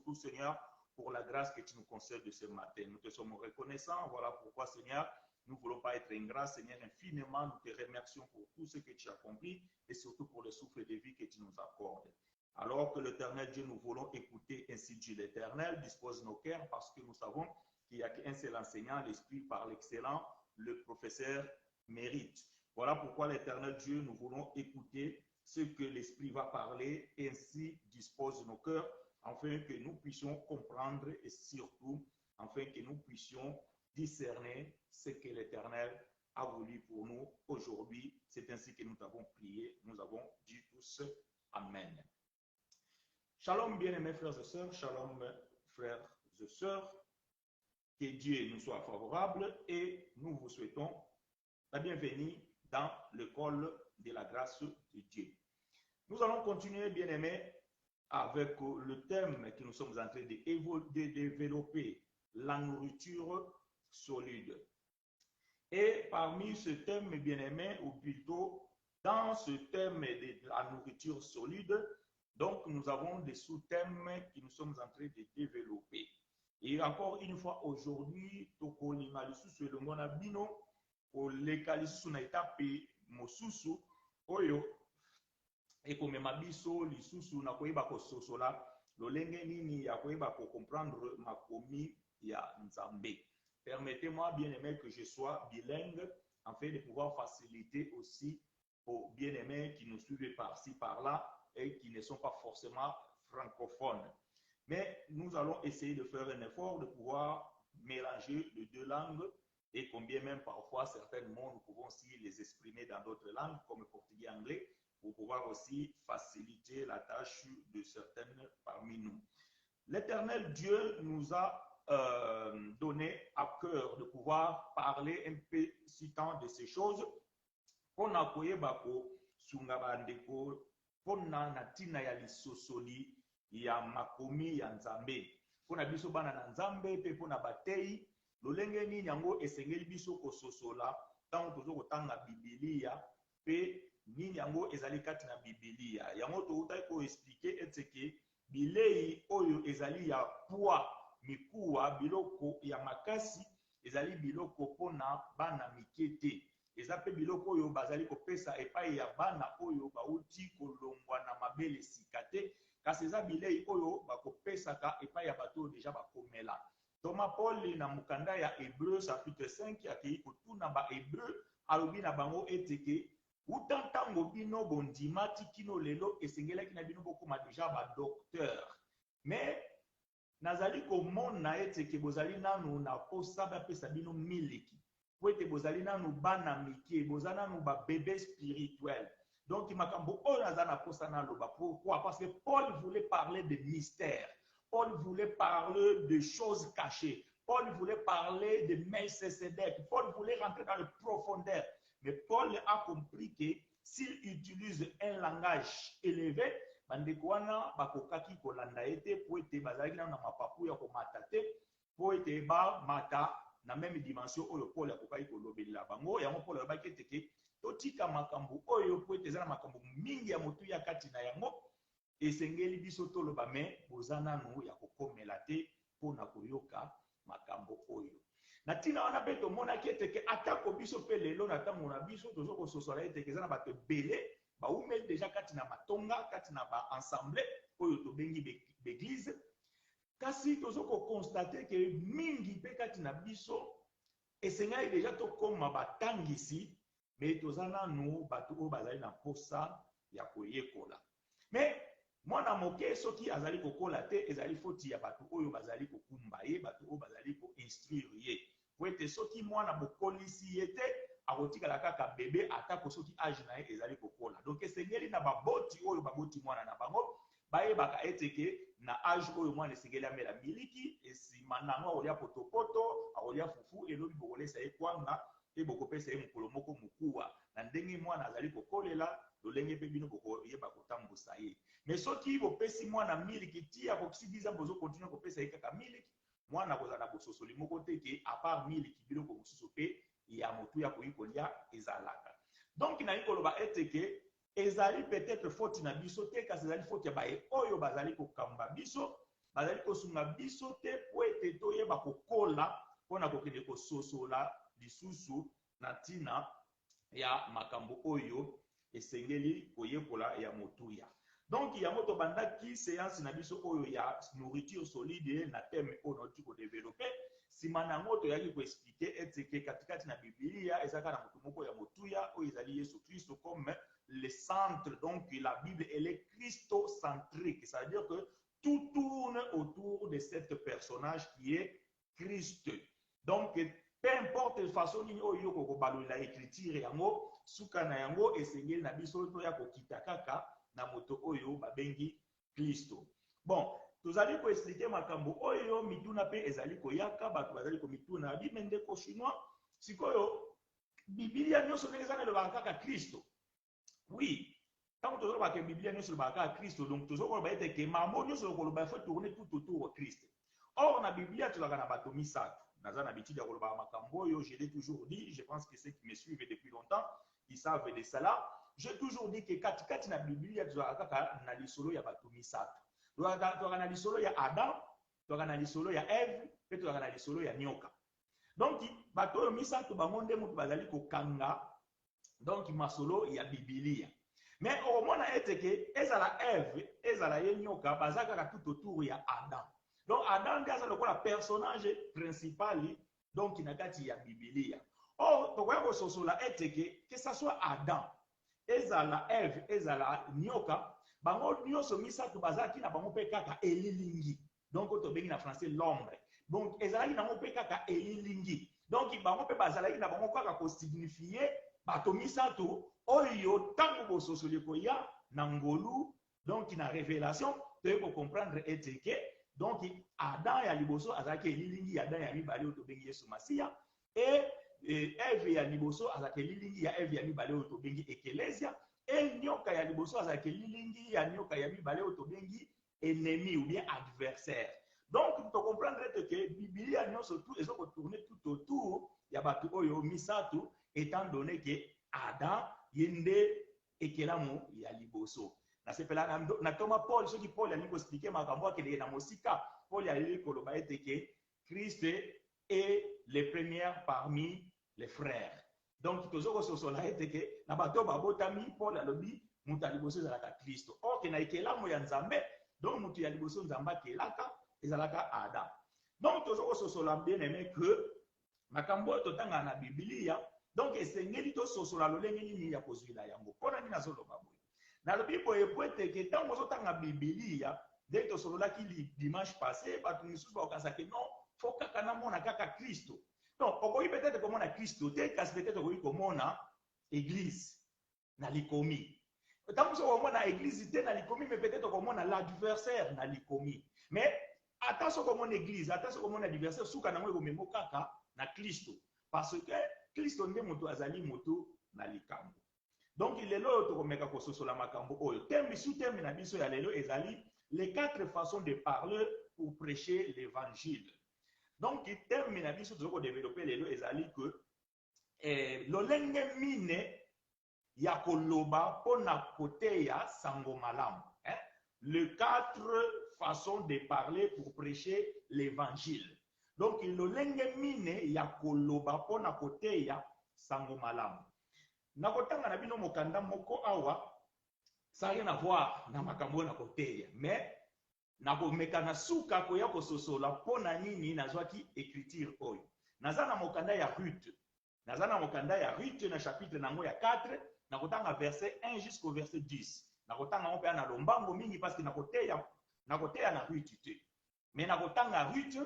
surtout, Seigneur, pour la grâce que tu nous concèdes de ce matin. Nous te sommes reconnaissants. Voilà pourquoi, Seigneur, nous ne voulons pas être ingrats. Seigneur, infiniment, nous te remercions pour tout ce que tu as accompli et surtout pour le souffle de vie que tu nous accordes. Alors que l'Éternel Dieu, nous voulons écouter, ainsi dit l'Éternel, dispose nos cœurs parce que nous savons qu'il n'y a qu'un seul enseignant, l'Esprit par l'excellent, le professeur mérite. Voilà pourquoi l'Éternel Dieu, nous voulons écouter ce que l'Esprit va parler, et ainsi dispose nos cœurs, afin que nous puissions comprendre et surtout, afin que nous puissions discerner ce que l'Éternel a voulu pour nous aujourd'hui. C'est ainsi que nous avons prié, nous avons dit tous Amen. Shalom bien-aimés frères et sœurs, shalom frères et sœurs, que Dieu nous soit favorable et nous vous souhaitons la bienvenue dans l'école de la grâce de Dieu. Nous allons continuer, bien-aimés, avec le thème que nous sommes en train de développer, la nourriture solide. Et parmi ce thème, bien-aimés, ou plutôt dans ce thème de la nourriture solide, donc nous avons des sous-thèmes que nous sommes en train de développer. Et encore une fois, aujourd'hui, tokolima lisusu elongo na bino koleka lisusu na etape mosusu oyo ekomema biso lisusu na koyeba kososola lolenge nini ya koyeba comprendre makomi ya Nzambe. Permettez-moi, bien-aimé, que je sois bilingue afin de pouvoir faciliter aussi aux bien-aimés qui nous suivent par-ci, par-là et qui ne sont pas forcément francophones. Mais nous allons essayer de faire un effort de pouvoir mélanger les deux langues et combien même parfois certains mots nous pouvons aussi les exprimer dans d'autres langues comme le portugais et anglais pour pouvoir aussi faciliter la tâche de certaines parmi nous. L'Éternel Dieu nous a donné à cœur de pouvoir parler un peu si tant de ces choses. On a koyebako sungabandeko pona natina ya lisosoli ya makomi ya Nzambe. Pona biso bana na Nzambe pe pona batei lolenge nini yango esengeli biso kososola tango tozo kotanga Biblia pe nini yango ezali kati na Biblia. Yango toutai ko expliquer eteke bilei oyo ezali ya poids mikuwa biloko ya makasi ezali biloko pona bana mikete. Eza pe biloko oyo bazali kopesa epai ya bana oyo bauti kolongwa na mabele sikate kasi eza bilei oyo bakopesaka epai ya bato deja bakomela. Thomas Paul na mukanda ya Hébreu chapitre 5 akei kotuna ba Hébreu alobi na bango eteke utantango bino bondimati kino lelo esengelaki na bino bokoma deja ba docteur. Mais nazali komona eteke bozali nanu na posa bapesa bino miliki. Po ete bozali nanu bana mike, bozali nanu ba bébé spirituel. Donc makambo oyo nazali na posa na loba. Pourquoi? Parce que Paul voulait parler de mystère. Paul voulait parler de choses cachées. Paul voulait parler de Melchisédek. Paul voulait rentrer dans le profondeur. Mais Paul a compris que s'il utilise un langage élevé, bandeko wana bakokaki kolanda ete po ete bazalaki na mapapu ya komata te, po ete ba mata na même dimension oyo Paul akokaki kolobela bango. Yango Paul alobaki ete totika makambo oyo po ete eza na makambo mingi ya motu ya kati na yango esengeli biso toloba me boza nanu ya kokomela te mpona koyoka makambo oyo. Na ntina wana mpe tomonaki eteke atako biso mpe lelo na ntango na biso tozo kososola eteke eza na bato ebele baumeli deja kati na matonga kati na baensemble oyo tobengi beglise, kasi tozo kokonstate ke mingi mpe kati na biso esengeli deja tokoma batangisi me toza nanu bato oyo bazali na posa ya koyekola. Me mwana moke soki azali kokola te ezali foti ya bato oyo bazali kokumba ye, bato oyo bazali koinstruire ye. Po ete soki mwana bokolisi ye te akotikala kaka bebe atako soki age na ye ezali kokola. Donc esengeli na baboti oyo baboti mwana na bango bayebaka eteke na age oyo mwana esengeli amela miliki esima nango akolia potopoto akolia fufu elobi bokolesa ye kwanga pe bokopesa ye mokolo moko mokuwa na ndenge mwana azali kokolela lolenge pe bino bokoyeba kotambusa ye. Mais soki bopesi mwana miliki ti akokisi 10 ans bozo continue kopesa ye kaka miliki, mwana kozala na bososoli moko te ke a part miliki biloko mosusu pe ya motu ya koyikolia ezalaka. Donc na yikoloba eteke ezali peut-être faute na biso te kasi ezali faute ya baye oyo bazali kokamba biso bazali kosunga biso te po ete toyeba kokola mpona kokende kososola lisusu na ntina ya makambo oyo esengeli koyekola ya motuya. Donc yango tobandaki séance na biso oyo ya nourriture solide na thème oyo nauti kodéveloppe. Sima nango toyaki koexplike eteke katikati na Biblia ezaka na motu moko ya motuya oyo ezali Yesu Kristo comme le centre. Donc la Bible elle est christocentrique, ça veut dire que tout tourne autour de cet personnage qui est Christ. Donc peu importe la façon nini oyo kokobalola écriture yango suka na yango esengeli na biso toya kokita kaka na moto oyo babengi Kristo. Bon, tozali ko expliquer makambo oyo mituna pe ezali koyaka bato bazali ko mituna bimende ko chinois sikoyo Biblia nyonso ndenge ezana lobaka kaka Kristo. Oui, tant que tozoloba ke Biblia nyonso lobaka kaka Kristo, donc tozoloba ete ke mambo nyonso koloba faut tourner tout autour de Christ. Or na Biblia tozaka na bato misato. Naza na bitidi ya koloba makambo oyo, je l'ai toujours dit, je pense que ceux qui me suivent depuis longtemps, ils savent de cela. J'ai toujours dit que katikati na Biblia tozaka kaka na lisolo ya bato misato. Tozaka na lisolo ya Adam, tozaka na lisolo ya Eve, pe tozaka na lisolo ya nyoka. Donc bato oyo misato bango nde mutu bazali kokanga donc masolo ya Biblia. Mais au mona eteke ezala Eve, ezala ye nyoka bazaka kaka tout autour ya Adam. Donc Adam nde aza lokola personnage principal donc na kati ya Biblia. Or tokoya kososola eteke que ça soit Adam, ezala Eve, ezala nyoka, bango nyonso misato bazaki na bango pe kaka elilingi. Donc to bengi na français l'ombre. Donc ezalaki na bango pe kaka elilingi. Donc bango pe bazalaki na bango kaka ko signifier bato misato oyo tango bososoli koya na ngolu donc na révélation te ko comprendre eteke donc Adam ya liboso azaki elilingi Adam ya mibale to bengi Yesu Masia et Eve ya liboso azaki elilingi ya Eve ya mibale to bengi Ecclesia et nyoka ya liboso azaki elilingi ya nyoka ya mibale to bengi ennemi ou bien adversaire. Donc tu comprendre que Biblia nyonso tout ezoko tourner tout autour ya bato oyo misato étant donné que Adam yende ekelamu ya liboso. Na sepela na Thomas Paul soki Paul ali ko expliquer makambo akele na mosika Paul ali ko loba eteke Christ est le premier parmi les frères. Donc tozoko sosola eteke na bato babotami Paul alobi mutu liboso ezalaka Kristo. Or ke na ekelamu ya Nzambe donc mutu ya liboso Nzambe akelaka ezalaka Adam. Donc tozoko sosola bien aimé que makambo totanga na Biblia donc esengeli to sosola lolenge nini ya kozwila yango pona nini azoloba boye na lobi boye poete ke tango ozotanga Biblia dès to sololaki dimanche passé bato misusu bakokanisa ke non fo kaka namona kaka Kristo. Donc okoki peut-être komona Kristo te kasi peut-être okoki komona église na likomi. Tango okomona église te na likomi mais peut-être okomona l'adversaire na likomi. Mais attention komona église, attention komona adversaire suka nango ekomemo kaka na Kristo parce que Kristo nde moto azali moto na likambo. Donc lelo oyo tokomeka kososola makambo oyo. Thème sous thème na biso ya lelo ezali les 4 façons de parler pour prêcher l'évangile. Donc thème na biso tozoko développer lelo ezali que lolenge mine ya koloba pona koteya sango malamu. Les 4 façons de parler pour prêcher l'évangile. Donc lolenge mine ya koloba pona koteya sango malamu. Nakotanga na bino mokanda moko awa ça rien à voir na makambo na koteya mais nakomeka na suka koya kososola pona nini nazwaki écriture oyo. Naza na mokanda ya Ruth. Naza na mokanda ya Ruth na chapitre nango ya 4 nakotanga verset 1 jusqu'au verset 10. Nakotanga ngo pe na lombango mingi parce que nakoteya na Ruth te. Mais nakotanga Ruth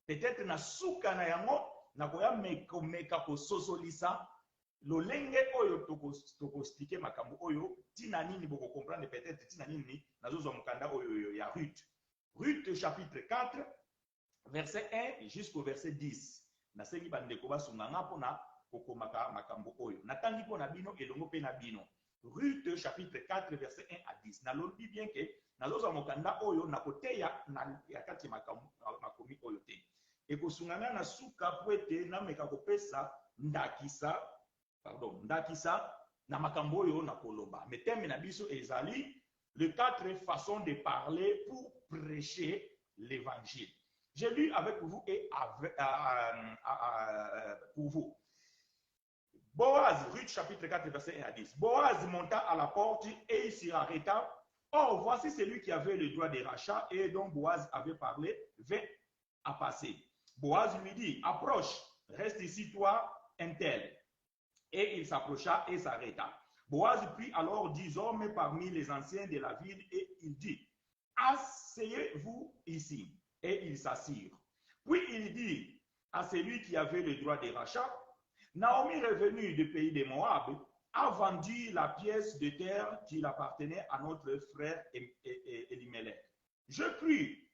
peut-être na suka na yango nakoya meka kososolisa lolenge oyo tokostike makambo oyo tina nini boko comprendre peut-être tina nini nazozwa mokanda oyo ya Ruth. Ruth chapitre 4 verset 1 jusqu'au verset 10. Nasengi bandeko basunga nga pona kokomaka makambo oyo. Natangi pona bino elongo pe na bino. Ruth chapitre 4 verset 1 à 10. Nalobi bien que nazozwa mokanda oyo nakoteya na yakati makomi oyo te. Ekosungana na suka pwete na meka kopesa ndakisa na makambo oyo na koloba. Meteme na biso ezali les 4 façons de parler pour prêcher l'évangile. J'ai lu avec vous et pour vous. Boaz, Ruth chapitre 4, verset 1 à 10. Boaz monta à la porte et il s'y arrêta. Or, voici celui qui avait le droit de rachat et dont Boaz avait parlé, vint à passer. Boaz lui dit, approche, reste ici toi, un tel. Et il s'approcha et s'arrêta. Boaz prit alors 10 hommes parmi les anciens de la ville et il dit, asseyez-vous ici. Et ils s'assirent. Puis il dit à celui qui avait le droit de rachat, Naomi, revenue du pays de Moab, a vendu la pièce de terre qui appartenait à notre frère Elimelech. Je prie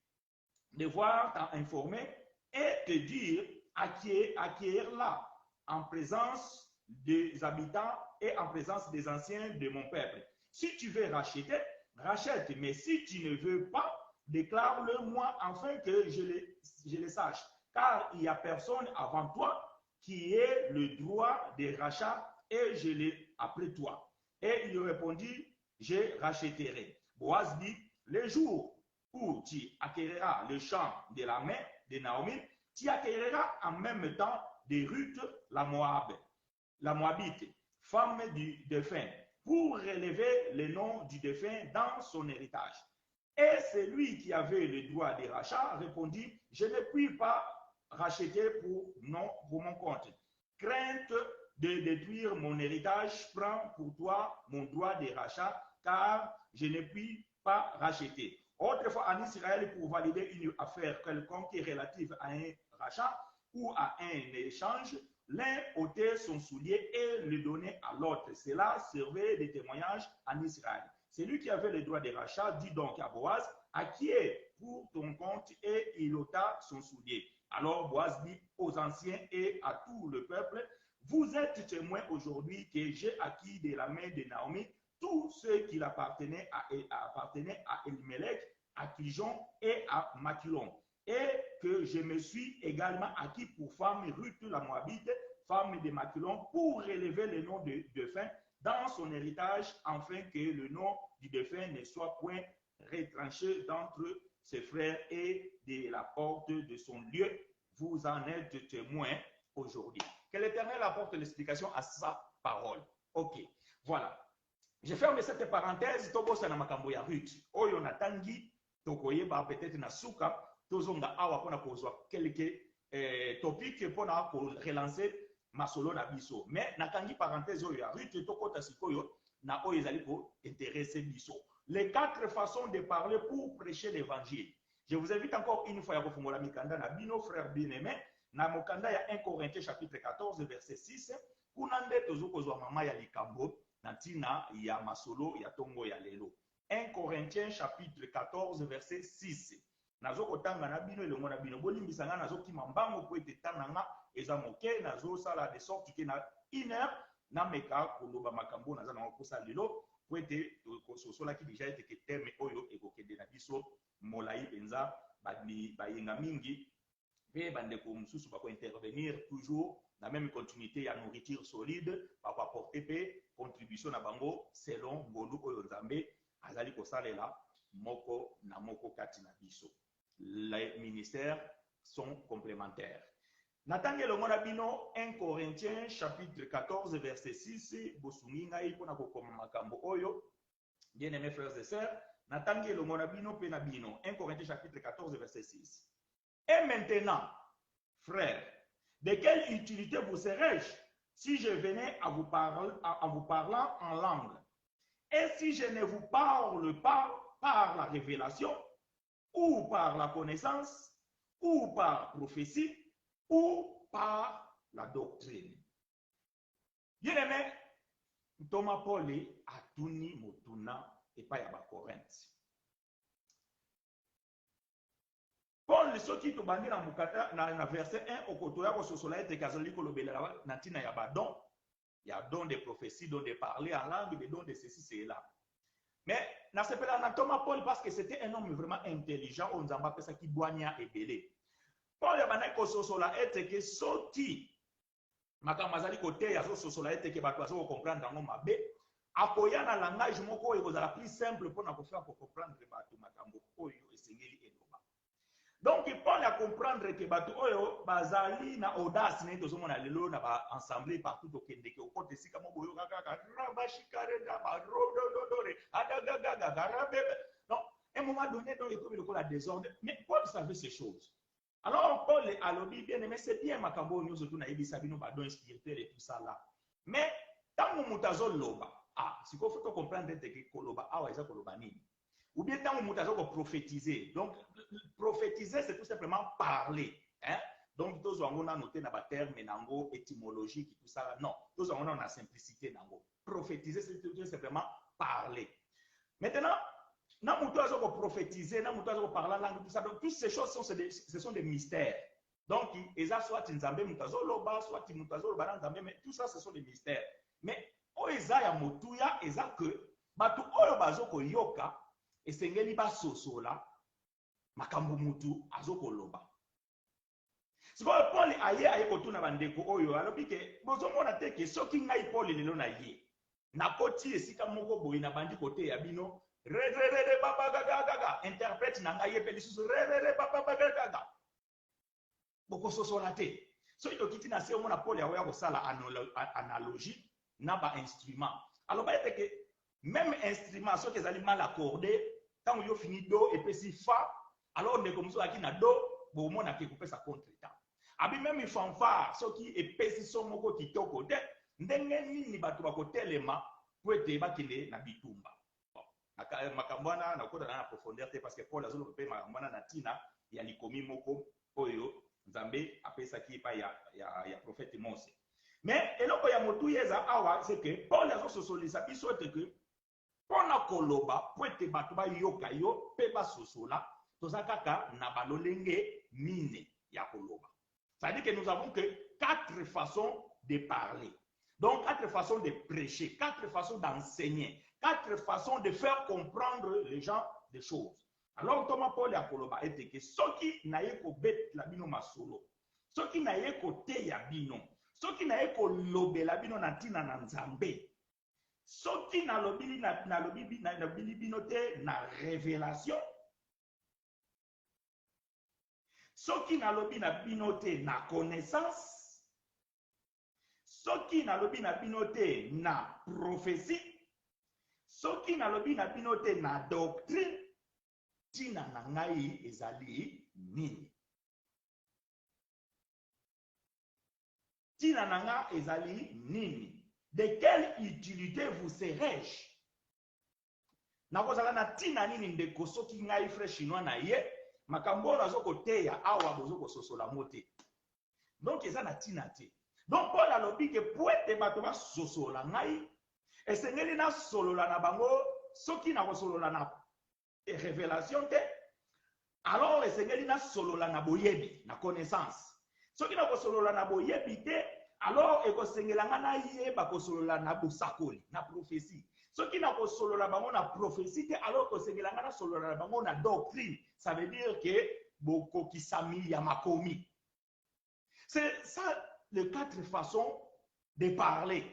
devoir t'informer et te dire acquiert-la en présence des habitants et en présence des anciens de mon peuple. Si tu veux racheter, rachète, mais si tu ne veux pas, déclare-le moi afin que je le sache, car il n'y a personne avant toi qui ait le droit de rachat et je l'ai après toi. Et il répondit, je rachèterai. Boaz dit, le jour où tu acquériras le champ de la main de Naomi, tu acquériras en même temps de Ruth la Moabite, femme du défunt, pour relever le nom du défunt dans son héritage. Et celui qui avait le droit de rachat répondit, je ne puis pas racheter pour mon compte. Crainte de détruire mon héritage, prends pour toi mon droit de rachat, car je ne puis pas racheter. Autrefois, en Israël, pour valider une affaire quelconque relative à un rachat ou à un échange, l'un ôtait son soulier et le donnait à l'autre. Cela servait de témoignage en Israël. Celui qui avait le droit de rachat dit donc à Boaz, acquiert pour ton compte, et il ôta son soulier. Alors Boaz dit aux anciens et à tout le peuple, vous êtes témoins aujourd'hui que j'ai acquis de la main de Naomi tout ce qui appartenait à Elimelech, à Kijon et à Makilon, et que je me suis également acquis pour femme Ruth la Moabite, femme de Makilon, pour relever le nom de défunt dans son héritage, afin que le nom du défunt ne soit point retranché d'entre ses frères, et de la porte de son lieu. Vous en êtes témoins aujourd'hui. Que l'Éternel apporte l'explication à sa parole. Ok, voilà. Je ferme cette parenthèse. Tobosa na makambo ya Ruth. Oyo natangi tokoyeba peut-être na suka tozonga awa pona kozwa quelques topics pona ko relancer masolo na biso. Mais natangi parenthèse oyo ya Ruth tokota sikoyo na oyo ezali ko intéresser biso. Les 4 façons de parler pour prêcher l'évangile. Je vous invite encore une fois à kofungola mikanda na bino frère bien-aimé na mokanda ya 1 Corinthiens chapitre 14 verset 6 kuna nde tozokozwa mama ya likambo na ntina ya masolo ya tongo ya lelo. 1 Corinthiens chapitre 14 verset 6. Nazokotanga na bino elongo na bino bolimbisa nga nazokima mbango po ete tananga eza moke nazosala de sorte que na 1 heure nameka koloba makambo naza nango kosa lelo po ete kososolaki deja ete ke teme oyo ekokende na biso molai penza bayenga mingi mpe bandeko mosusu bakointervenir toujours na même continuité ya nourriture solide bakoapporte mpe contribution na bango selon ngolu oyo nzambe azali kosalela moko na moko kati na biso. Les ministères sont complémentaires. Natangi elongo na bino 1 Corinthiens chapitre 14 verset 6 bosungi ngai mpona kokoma makambo oyo. Bien-aimés frères et sœurs, natangi elongo na bino mpe na bino 1 Corinthiens chapitre 14 verset 6. Et maintenant, frères, de quelle utilité vous serais-je si je venais à vous parlant en langue? Et si je ne vous parle pas par la révélation, ou par la connaissance, ou par prophétie, ou par la doctrine? Bien-aimé, Thomas Paul atuni motuna epai ya Corinthe. Paul soki tobandi na mukata na verset 1 okoto ya kososola ete kazali kolobela na ntina ya badon, ya don de prophétie, don de parler en langue, des dons de ceci, cela. Mais nasepela na Thomas Paul parce que c'était un homme vraiment intelligent, on nzamba pesa ki douania ebele. Paul yabana kososola ete ke soki makambo azali koteya sosola ete ke bato azo comprendre ngo mabe, akoya na langage moko oyo kozala plus simple mpona kofaire ko comprendre bato makambo oyo esengeli eloba. Donc, Paul a comprendre que bato oyo bazali na audace ne tozo mona lelo na ba ensemble partout au Kende ke okote sika mo boyo kaka rabashikare da ba rodododore adagaga garabe. Donc, à un moment donné, dans les communes, la désordre, mais Paul savait ces choses. Alors, Paul a lobby bien aimé, c'est bien Makambo, nous autour naïbi sabino badon spirituel et tout ça là. Mais tant que mutazo loba, si vous faut comprendre que koloba, ouais, ça koloba nini. Ou bien tant que mutazo prophétiser. Donc, prophétiser, c'est tout simplement parler. Hein? Donc, tous on a noté dans le terme nango étymologique tout ça. Non, tous on a la simplicité nango. Prophétiser, c'est tout simplement parler. Maintenant, na mutu azo prophétiser, na mutu azo parler langue tout ça. Donc, toutes ces choses ce sont des mystères. Donc, eza soit nzambe mutazo loba, soit mutazo loba nzambe, mais tout ça ce sont des mystères. Mais o eza ya motuya eza que batu oyo bazo ko yoka esengeli ba sosola makambo mutu azoko loba. Sikoyo Paul aye kotuna bandeko oyo alobi ke bozomona te ke soki ngai Paul lelo na ye nakoti esika moko boyi na bandi kote ya bino re baba gaga interprète na ngai pe lisusu re baba gaga boko sosola te. So yokiti na se omona Paul ya kosala analogie na ba instrument. Alors ba ete ke même instrument soki ezali mal accordé tant yo fini do et puis si fa alors ndeko muso aki na do bo mona ke kopesa contre temps. Abi même fanfare soki epesi so moko kitoko te ndenge nini bato bakotelema po ete bakende na bitumba. Makambo wana nakoda na profondeur te parce que Paul azolo pe makambo wana na tina ya likomi moko oyo Nzambe apesaki pa ya prophète Mose. Mais eloko ya motu yeza awa c'est que Paul azososolisa biso ete que pona koloba po ete bato bayoka yo pe basosola toza kaka na balolenge mine ya koloba. Ça veut dire que nous avons que 4 façons de parler. Donc 4 façons de prêcher, 4 façons d'enseigner, 4 façons de faire comprendre les gens des choses. Alors Thomas Paul ya koloba ete que soki naye ko bet la bino masolo, soki naye ko te ya bino, soki naye ko lobela bino na tina na Nzambe, soki na lobili bino te na révélation, soki na lobi na bino te na connaissance, soki na lobi na bino te na prophétie, soki na lobi na bino te na doctrine, tina na ngai ezali nini? Tina na nga ezali nini? De quelle utilité vous serais-je? Na kozala na tina nini ndeko soki ngai frère chinois na ye makambo nazo koteya awa bozo kososola mote. Donc eza na tina te. Donc Paul alobi ke po ete bato ba sosola ngai esengeli na solola na bango soki na kosolola na révélation te, alors esengeli na solola na boyebi na connaissance. Soki na kosolola na boyebi te, alors ekosengela nga na yeba kosolola na bosakoli na prophétie. Soki na kosolola bango na prophétie te, alors kosengela nga na solola na bango na doctrine. Ça veut dire que bokokisami ya makomi. C'est ça les 4 façons de parler.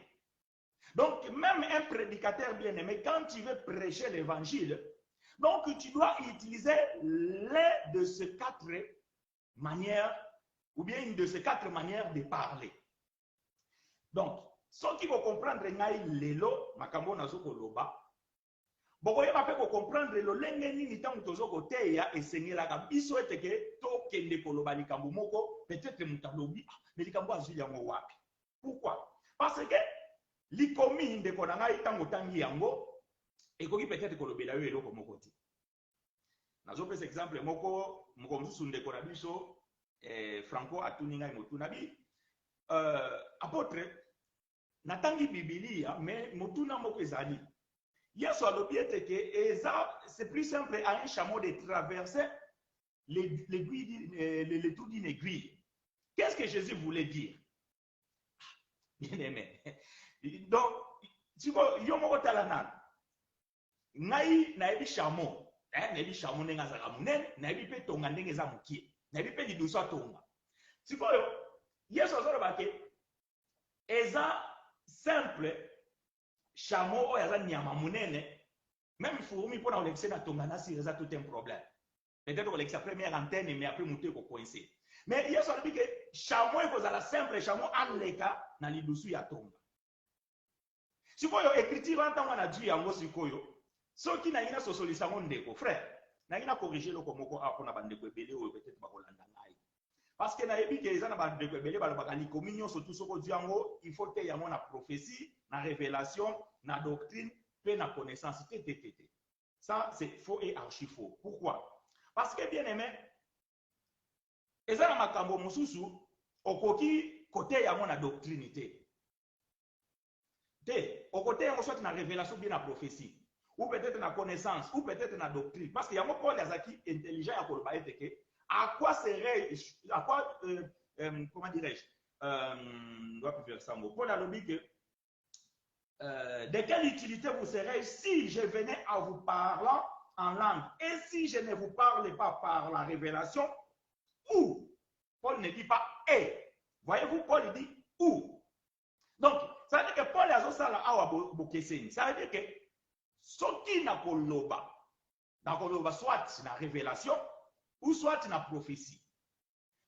Donc même un prédicateur bien-aimé, quand tu veux prêcher l'évangile, donc tu dois utiliser l'une de ces 4 manières, ou bien une de ces 4 manières de parler. Donc, ceux qui vont comprendre ngai lelo, makambo nazo koloba, bokoyeba pe ko comprendre lo lenge nini tango tozo koteya esengelaka biso eteke tokende koloba likambo moko, peut-être mutalobi, mais likambo azuli yango wapi. Pourquoi? Parce que likomi ndeko na ngai tango tangi yango ekoki peut-être kolobela yo eloko moko ti. Nazo pesa exemple moko mosusu ndeko na biso Franco atuni ngai motu nabi apôtre natangi Biblia mais motuna moko ezali. Yesu alobi ete ke c'est plus simple à un chameau de traverser le trou d'une aiguille. Qu'est-ce que Jésus voulait dire? Bien aimé. Donc, si vous yo moko talana ngai na ebi chameau, na ebi chameau nenga za munene, na ebi pe tonga ndenge za mukie, na ebi pe liduso tonga. Si vous Yesu azoloba ke eza simple chameau oyo aza nyama munene, même fourmi pona olekise na tonga na si eza tout un problème. Peut-être que c'est la première antenne, mais après, monter au coincé. Mais il y a celui que chameau est la simple chameau en l'état dans les dessous ya tonga. Si vous écriture en tant que Dieu yango sikoyo, ceux qui n'ont pas solution ndeko frère, n'a corriger le komoko a pona bande ko belé ou peut-être ba kolanda ngai. Parce que na yebi que les ana bande ko belé ba ba li communion surtout soko Dieu yango, il faut que yango na prophétie, na révélation, na doctrine, pe na connaissance tétété. Ça c'est faux et archi faux. Pourquoi? Parce que bien aimé, ezana makambo mususu okoki côté yango na doctrine té. Au côté yango soit na révélation bien na prophétie ou peut-être na connaissance ou peut-être na doctrine parce que yango Paul azaki intelligent ya koloba eteke à quoi serait comment dirais-je doit plus faire ça mot Paul a dit que de quelle utilité vous serez si je venais à vous parler en langue et si je ne vous parle pas par la révélation ou Paul ne dit pas et voyez-vous Paul dit ou donc ça veut dire que Paul a ça là awa bokeseni ça veut dire que soki na koloba soit na révélation ou soit na prophétie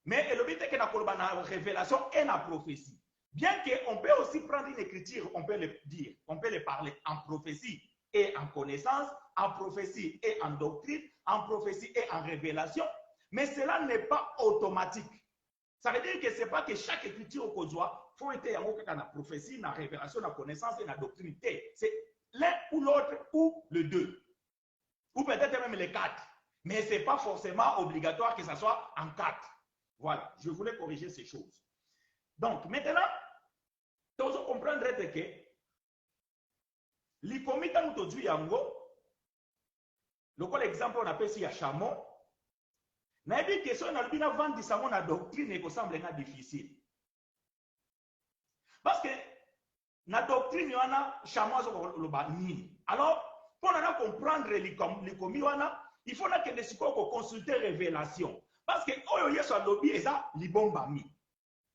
mais le but est que na koloba na révélation et na prophétie bien qu'on peut aussi prendre une écriture on peut le dire on peut le parler en prophétie et en connaissance en prophétie et en doctrine en prophétie et en révélation mais cela n'est pas automatique. Ça veut dire que ce n'est pas que chaque écriture qu'on doit, il faut être dans la prophétie, dans la révélation, dans la connaissance et dans la doctrine. C'est l'un ou l'autre ou le deux. Ou peut-être même les quatre. Mais ce n'est pas forcément obligatoire que ce soit en quatre. Voilà, je voulais corriger ces choses. Donc, maintenant, tu dois comprendre que l'icomita aujourd'hui, le exemple on appelle ici à chameau. Mais une question na bina vendre ça mon doctrine et que semble difficile. Parce que la doctrine yana chamois le bani. Alors pour comprendre les commis il faut que les psychologues consulter révélation parce que oyo yeso lobby et ça libombami.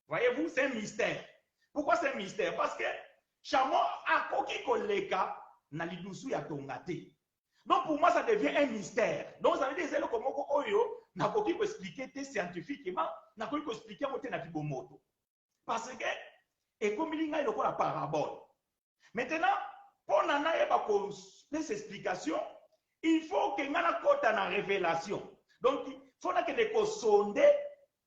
Voyez-vous, c'est un mystère. Pourquoi c'est un mystère? Parce que chamois a koki koleka na lidusu ya tongate. Donc pour moi ça devient un mystère. Donc ça veut dire c'est le comment oyo n'a pas pu expliquer scientifiquement, n'a pas pu expliquer na kibomoto. Parce que et comme il y a la parabole. Maintenant pour nana eba ko des explications, il faut que ngana kota na révélation. Donc il faut que les ko sonde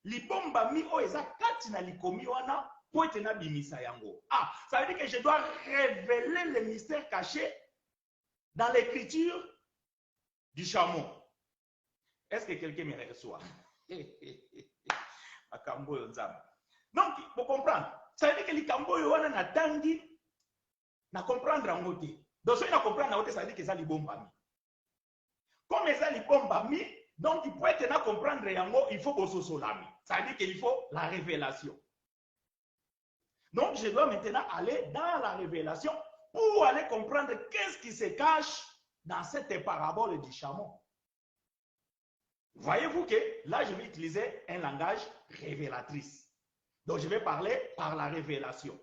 libomba mi o eza kati na likomi wana po etena bimisa yango. Ah, ça veut dire que je dois révéler les mystères cachés dans l'écriture du chameau. Est-ce que quelqu'un me reçoit? Donc, pour comprendre, ça veut dire que les camboyo wana na tangi na comprendre en côté. Donc, si on comprendre en côté, ça veut dire que ça li bombami. Comme ça li bombami, donc il peut être na comprendre yango, il faut bosso solami. Ça veut dire qu'il faut la révélation. Donc, je dois maintenant aller dans la révélation pour aller comprendre qu'est-ce qui se cache dans cette parabole du chameau. Voyez-vous que là, je vais utiliser un langage révélatrice. Donc, je vais parler par la révélation.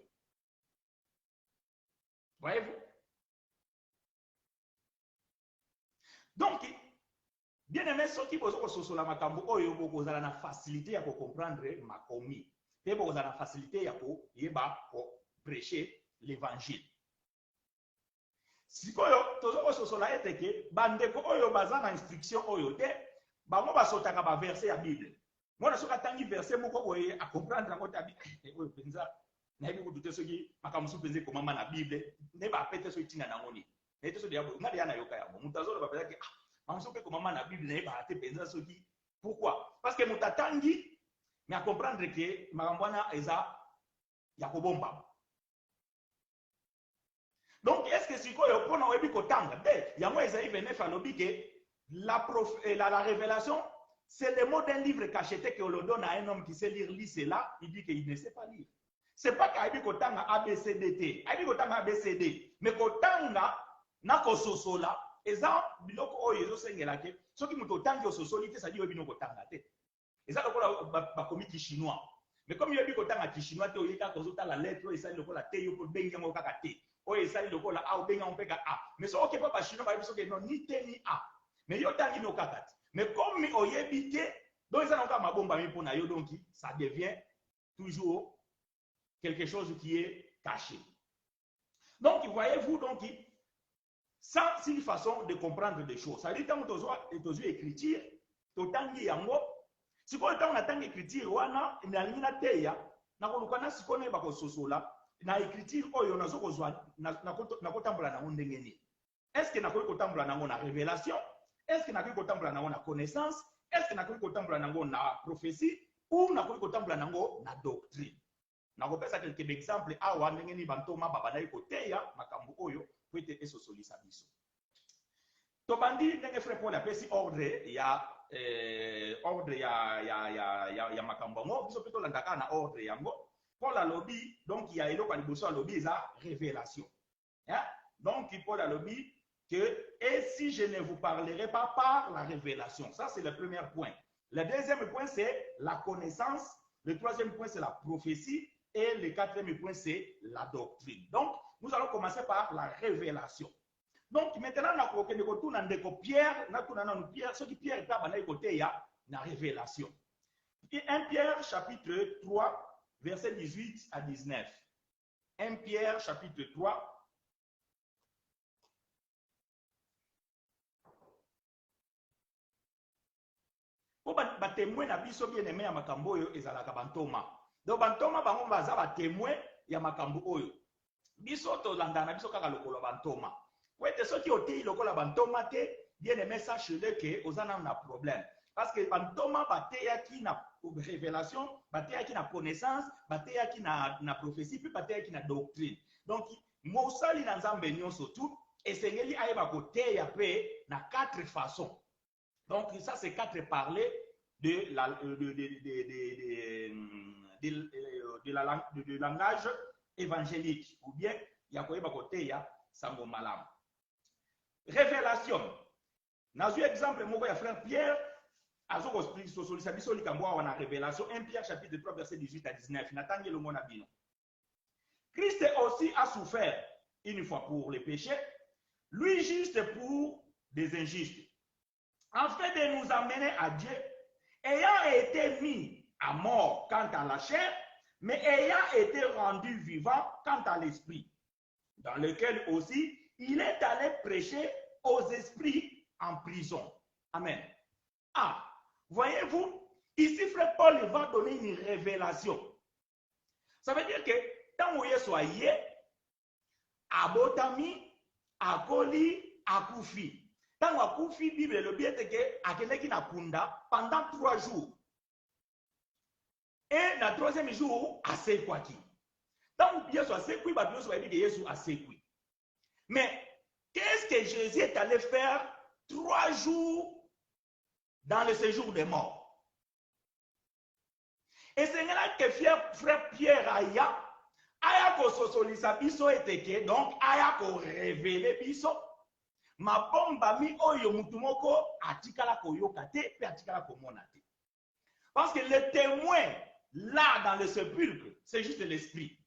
Voyez-vous? Donc, bien aimé, ceux qui posent sur la makambo, vous avez la facilité à comprendre ma commis. Et vous avez la facilité à prêcher l'évangile. Si vous avez la que bandeko oyo baza na instruction oyo te bango basotaka ba verset ya Bible. Moi soka tangi verset moko boye a comprendre ngo ta Bible oyo penza na yebi kudute soki makamusu penze komama na Bible ne ba pete so itinga na ngoni. Na ito so dia bo ngadi yana yoka yabo. Mutazola ba penza ke mamusu pe komama na Bible ne ba te penza soki. Pourquoi? Parce que mutatangi mais à comprendre que makambwana eza ya kobomba. Donc, est-ce que si on prend un kotanga, il y a moi Isaïe 29 à l'objet que la révélation, c'est le mot d'un livre cacheté que l'on donne à un homme qui sait lire, lit cela, il dit qu'il ne sait pas lire. Ce n'est pas qu'il kotanga ABCDT, il kotanga ABCD, mais kotanga na kososola, et ça, biloko oyo sengela ke, ce qui mutotangi ososolite, ça dit obino kotanga te. Et ça, le commis qui chinois. Mais comme il y a dit kotanga qui chinois, tu as dit la lettre, et ça, il a dit ko bengi mo kakate. Oh, et ça, il a a. Mais ce qui n'est pas chinois, il n'y a ni T ni A. Mais yo tangi no kakati. Mais comme oyebite, donc ça n'a mabomba mi pona yo, donc ça devient toujours quelque chose qui est caché. Donc voyez-vous, donc ça c'est une façon de comprendre des choses. Ça dit tant que tu as écriture, tu tangi yango. Si vous avez écriture, wana na teya na kolukana sikone ba kososola na écriture oyo nazo kozwa na kotambola na ndenge nini. Est-ce que na kotambola nango na révélation? Est-ce que na kotambola nango na connaissance? Est-ce que na kotambola nango na prophétie ou na kotambola nango na doctrine? Na kopesa quelques exemples awa ndenge ni bantoma baba na koteya makambo oyo po ete esosolisa biso. Tobandi ndenge frère Paul apesi ordre ya makambo ngo biso peto landaka na ordre yango. Paul alobi donc il y a eloko liboso alobi eza révélation. Hein? Donc Paul alobi que et si je ne vous parlerai pas par la révélation. Ça c'est le premier point. Le deuxième point c'est la connaissance, le troisième point c'est la prophétie et le quatrième point c'est la doctrine. Donc nous allons commencer par la révélation. Donc maintenant na ko kende ko tuna ndeko Pierre na tuna na Pierre ce qui Pierre taba na côté ya na révélation. Et 1 Pierre chapitre 3 verset 18 à 19. 1 Pierre chapitre 3 po ba témoin na biso bien aimé ya makambo oyo ezalaka bantoma. Donc bantoma bango baza ba témoin ya makambo oyo. Biso to landa na biso kaka lokolo bantoma. Wete soki otei lokola bantoma te, bien aimé sache-le que ozana na problème. Parce que bantoma bateyaki na révélation, bateyaki na connaissance, bateyaki na prophétie, puis bateyaki na doctrine. Donc mosali na nzambe nyonso tout esengeli ayeba koteya pe na quatre façons. Donc ça c'est quatre parler de langage évangélique ou bien ya koyeba koteya sango malamu. Révélation. Dans un exemple, mon frère Pierre, a la révélation 1 Pierre chapitre 3 verset 18 à 19. Christ aussi a souffert une fois pour les péchés, lui juste pour des injustes, afin de nous amener à Dieu, ayant été mis à mort quant à la chair, mais ayant été rendu vivant quant à l'esprit, dans lequel aussi il est allé prêcher aux esprits en prison. Amen. Ah, voyez-vous, ici frère Paul va donner une révélation. Ça veut dire que tant que vous soyez abotami, akoli, akufi. Tant que akufi, Bible le bien est que akeleki na kunda pendant 3 jours. Et le 3e jour, assez quoi qui. Tant que Jésus a séqué, Jésus a dit que Jésus a séqué. Mais qu'est-ce que Jésus est allé faire 3 jours dans le séjour des morts? Et c'est là que frère Pierre aya ko sosolisa biso eteke, donc aya ko révéler biso ma bomba mi oyo mutu moko atikala ko yoka te pe atikala ko mona te. Parce que le témoin là dans le sépulcre, c'est juste l'esprit.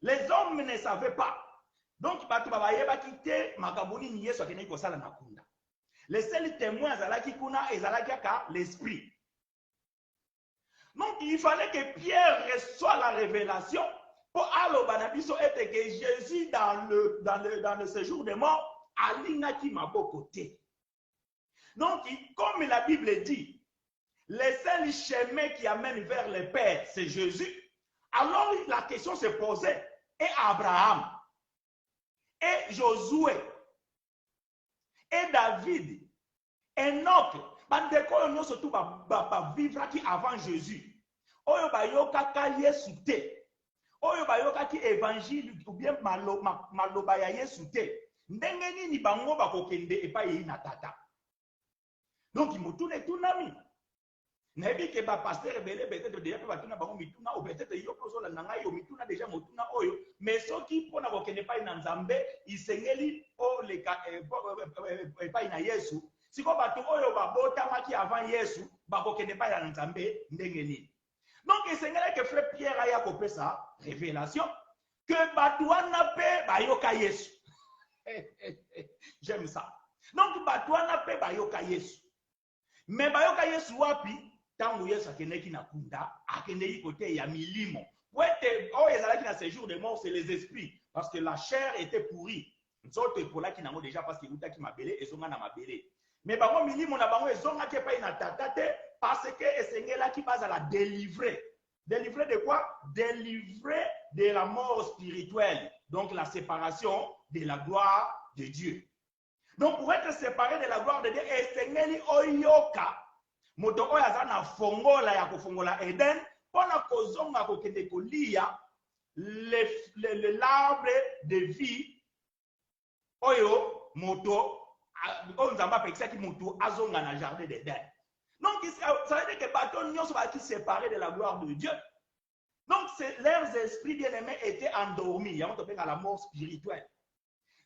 Les hommes ne savaient pas. Donc, les seuls témoins c'est l'esprit. Donc, il fallait que Pierre reçoive la révélation pour alobanabiso et que Jésus dans le séjour des morts alinaki mabokote. Donc, comme la Bible dit, le seul chemin qui amène vers le Père, c'est Jésus. Alors, la question se posait, et Abraham, et Josué, et David, Enoch, bandeko yo surtout ba vivre qui avant Jésus. Oyo ba yokaka Yesu te. Oyo ba yokaki évangile ou bien maloba ya Yesu te. Ndenge nini bango ba kokende epai na tata. Donc mutune tunami. Nebi ke ba pasteur belé peut-être déjà ba tuna bango mituna ou peut-être yo kozo la nanga yo mituna déjà mutuna oyo, mais soki pona kokende epai na Nzambe isengeli o le epai na Yesu. Si ko bato oyo babotamaki avant Yesu bakokende epai na Nzambe ndenge nini. Donc isengeli que frère Pierre aya kopesa révélation que bato wana pe bayoka Yesu. J'aime ça. Donc, batouana pe bayoka Yesu. Mais bayoka Yesu wapi, tango Yesu akeneki na kunda, akeneki côté ya milimo. Pour être, oh, ezalaki na séjour de mort, c'est les esprits. Parce que la chair était pourrie. Nzoto epola ki nango déjà parce que uta ki mabele, ezonga na mabele. Mais bango milimo na bango ezonga ke pa ina tatate, parce que esengela ki baza la délivrer. Délivrer de quoi? Délivrer de la mort spirituelle. Donc la séparation de la gloire de Dieu. Donc pour être séparé de la gloire de Dieu, esengeli oyoka, moto oyo aza na fongola ya kofongola Eden, pona kozonga kokende kolia l'arbre de vie oyo moto oyo nzambe apekisaki moto azonga na jardin d'Eden. Donc ça veut dire que bateau nyonso baki séparé de la gloire de Dieu. Donc leurs esprits bien-aimés étaient endormis, yango tobenga la mort spirituelle.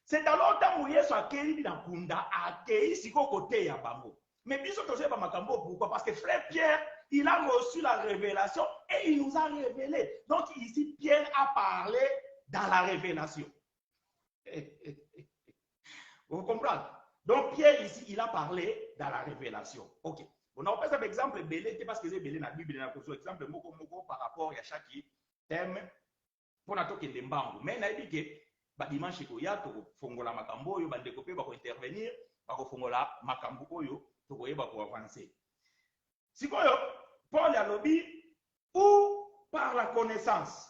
C'est alors tant Yesu akeli na kunda akei siko côté ya bango. Mais biso tozo ba makambo pourquoi? Parce que frère Pierre, il a reçu la révélation et il nous a révélé. Donc ici Pierre a parlé dans la révélation. Vous comprenez? Donc Pierre ici il a parlé dans la révélation. OK. On a fait un exemple belé parce que c'est belé dans la Bible na ko exemple moko par rapport à chaque thème pour na toke ndembango. Mais na dit que ba dimanche ko ya to fongola makambo yo ba ndeko ba ko intervenir ba ko fongola makambo oyo to ko yeba ko avancer. Sikoyo Paul a lobby ou par la connaissance.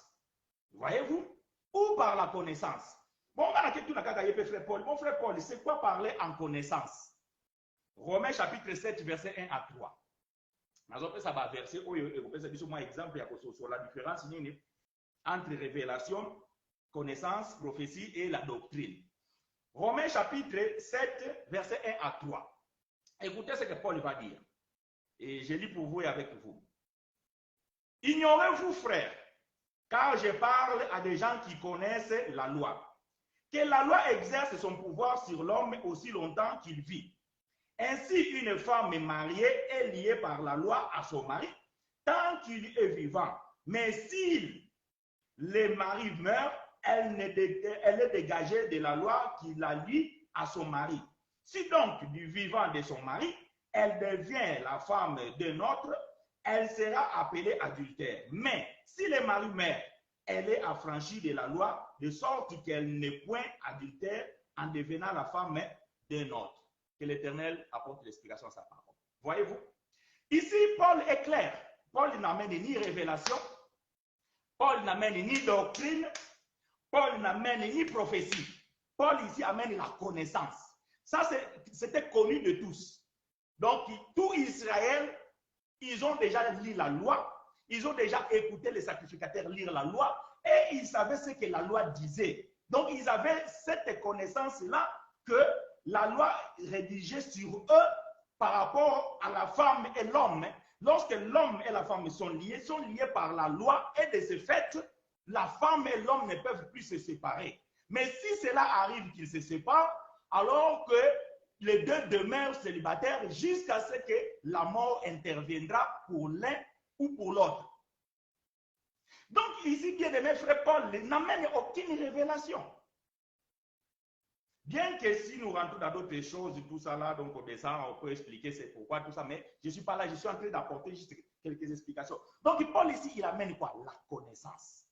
Voyez-vous? Ou par la connaissance. Bon, on va la tout la kaka yepé frère Paul. Mon frère Paul, c'est quoi parler en connaissance? Romains chapitre 7 verset 1 à 3. Nous avons fait ça verset oyo et vous pouvez dire moi exemple sur la différence entre révélation, connaissance, prophétie et la doctrine. Romains chapitre 7 verset 1 à 3. Écoutez ce que Paul va dire. Et je lis pour vous et avec vous. Ignorez-vous, frères, car je parle à des gens qui connaissent la loi, que la loi exerce son pouvoir sur l'homme aussi longtemps qu'il vit. Ainsi, une femme mariée est liée par la loi à son mari tant qu'il est vivant. Mais si le mari meurt, elle est dégagée de la loi qui la lie à son mari. Si donc du vivant de son mari, elle devient la femme d'un autre, elle sera appelée adultère. Mais si le mari meurt, elle est affranchie de la loi, de sorte qu'elle n'est point adultère en devenant la femme d'un autre. Que l'Éternel apporte l'explication à sa parole. Voyez-vous? Ici, Paul est clair. Paul n'amène ni révélation, Paul n'amène ni doctrine, Paul n'amène ni prophétie. Paul ici amène la connaissance. Ça, c'était connu de tous. Donc, tout Israël, ils ont déjà lu la loi, ils ont déjà écouté les sacrificateurs lire la loi, et ils savaient ce que la loi disait. Donc, ils avaient cette connaissance-là que la loi rédigée sur eux par rapport à la femme et l'homme. Lorsque l'homme et la femme sont liés par la loi, et de ce fait, la femme et l'homme ne peuvent plus se séparer. Mais si cela arrive qu'ils se séparent, alors que les deux demeurent célibataires jusqu'à ce que la mort interviendra pour l'un ou pour l'autre. Donc ici, bien aimé frère Paul n'amène aucune révélation. Bien que si nous rentrons dans d'autres choses, tout ça là, donc on descend, on peut expliquer c'est pourquoi, tout ça, mais je ne suis pas là, je suis en train d'apporter juste quelques explications. Donc Paul ici, il amène quoi? La connaissance.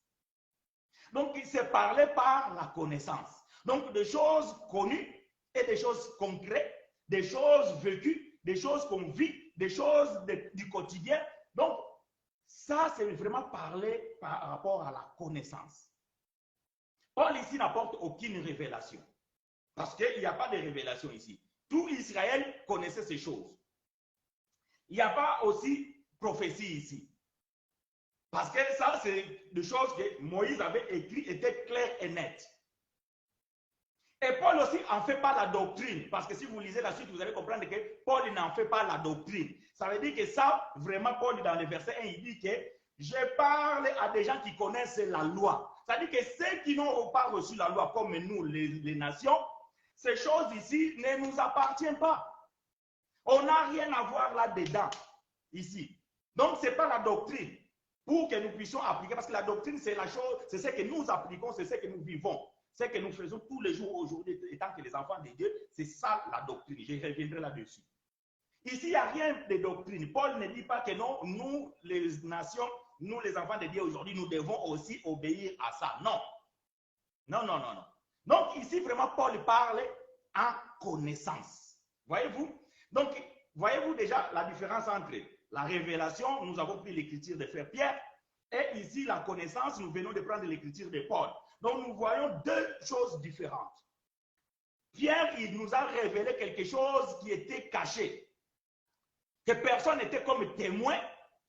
Donc il s'est parlé par la connaissance. Donc des choses connues et des choses concrètes, des choses vécues, des choses qu'on vit, des choses du quotidien. Donc ça, c'est vraiment parler par rapport à la connaissance. Paul ici n'apporte aucune révélation. Parce qu'il n'y a pas de révélation ici. Tout Israël connaissait ces choses. Il n'y a pas aussi prophétie ici. Parce que ça, c'est des choses que Moïse avait écrites, étaient claires et nettes. Et Paul aussi n'en fait pas la doctrine. Parce que si vous lisez la suite, vous allez comprendre que Paul n'en fait pas la doctrine. Ça veut dire que ça, vraiment, Paul, dans le verset 1, il dit que je parle à des gens qui connaissent la loi. Ça veut dire que ceux qui n'ont pas reçu la loi, comme nous, les nations, ces choses ici ne nous appartiennent pas. On n'a rien à voir là-dedans, ici. Donc, ce n'est pas la doctrine pour que nous puissions appliquer, parce que la doctrine, c'est la chose, c'est ce que nous appliquons, c'est ce que nous vivons. Ce que nous faisons tous les jours aujourd'hui, étant que les enfants de Dieu, c'est ça la doctrine. Je reviendrai là-dessus. Ici, il n'y a rien de doctrine. Paul ne dit pas que non, nous, les nations, nous, les enfants de Dieu aujourd'hui, nous devons aussi obéir à ça. Non. Non, non, non, non. Donc, ici, vraiment, Paul parle en connaissance. Voyez-vous? Donc, voyez-vous déjà la différence entre la révélation, nous avons pris l'écriture de frère Pierre, et ici, la connaissance, nous venons de prendre l'écriture de Paul. Donc, nous voyons deux choses différentes. Pierre, il nous a révélé quelque chose qui était caché, que personne n'était comme témoin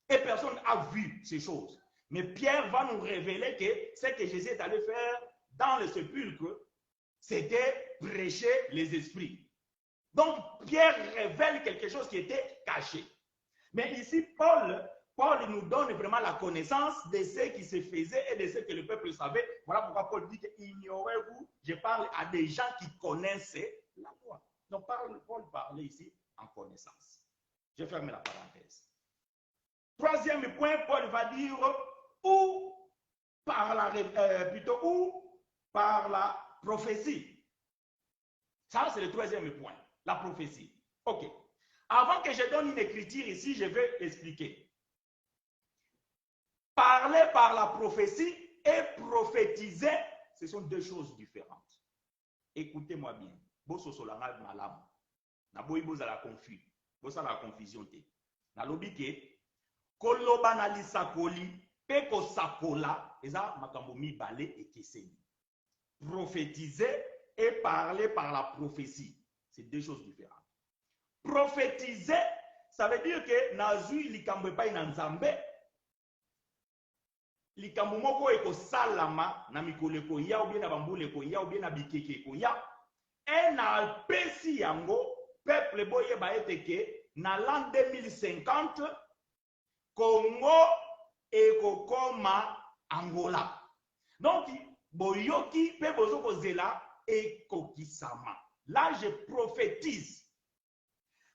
et personne n'a vu ces choses. Mais Pierre va nous révéler que ce que Jésus est allé faire dans le sépulcre, c'était prêcher les esprits. Donc, Pierre révèle quelque chose qui était caché. Mais ici, Paul nous donne vraiment la connaissance de ce qui se faisait et de ce que le peuple savait. Voilà pourquoi Paul dit que ignorez-vous, je parle à des gens qui connaissent la loi. Donc, Paul parlait ici en connaissance. Je ferme la parenthèse. Troisième point, Paul va dire ou par la prophétie. Ça, c'est le troisième point, la prophétie. OK. Avant que je donne une écriture ici, je vais expliquer. Parler par la prophétie et prophétiser, ce sont deux choses différentes. Écoutez-moi bien. Boso solanga malam. Na boy boza la confus. Bosa la confusion te. Na lobike koloba na lisakoli pe ko sakola eza makambo mibale ekeseni. Prophétiser et parler par la prophétie, c'est deux choses différentes. Prophétiser, ça veut dire que nazui likambo epai na nzambe, likambo moko ekosalama na mikolo ekoya ou bien na bambula ekoya ou bien na bikeke ekoya, et na pesi yango peuple boyeba ete ke na l'an 2050 Congo ekokoma Angola. Donc boyoki pe bozoko zela ekokisama. Là je prophétise.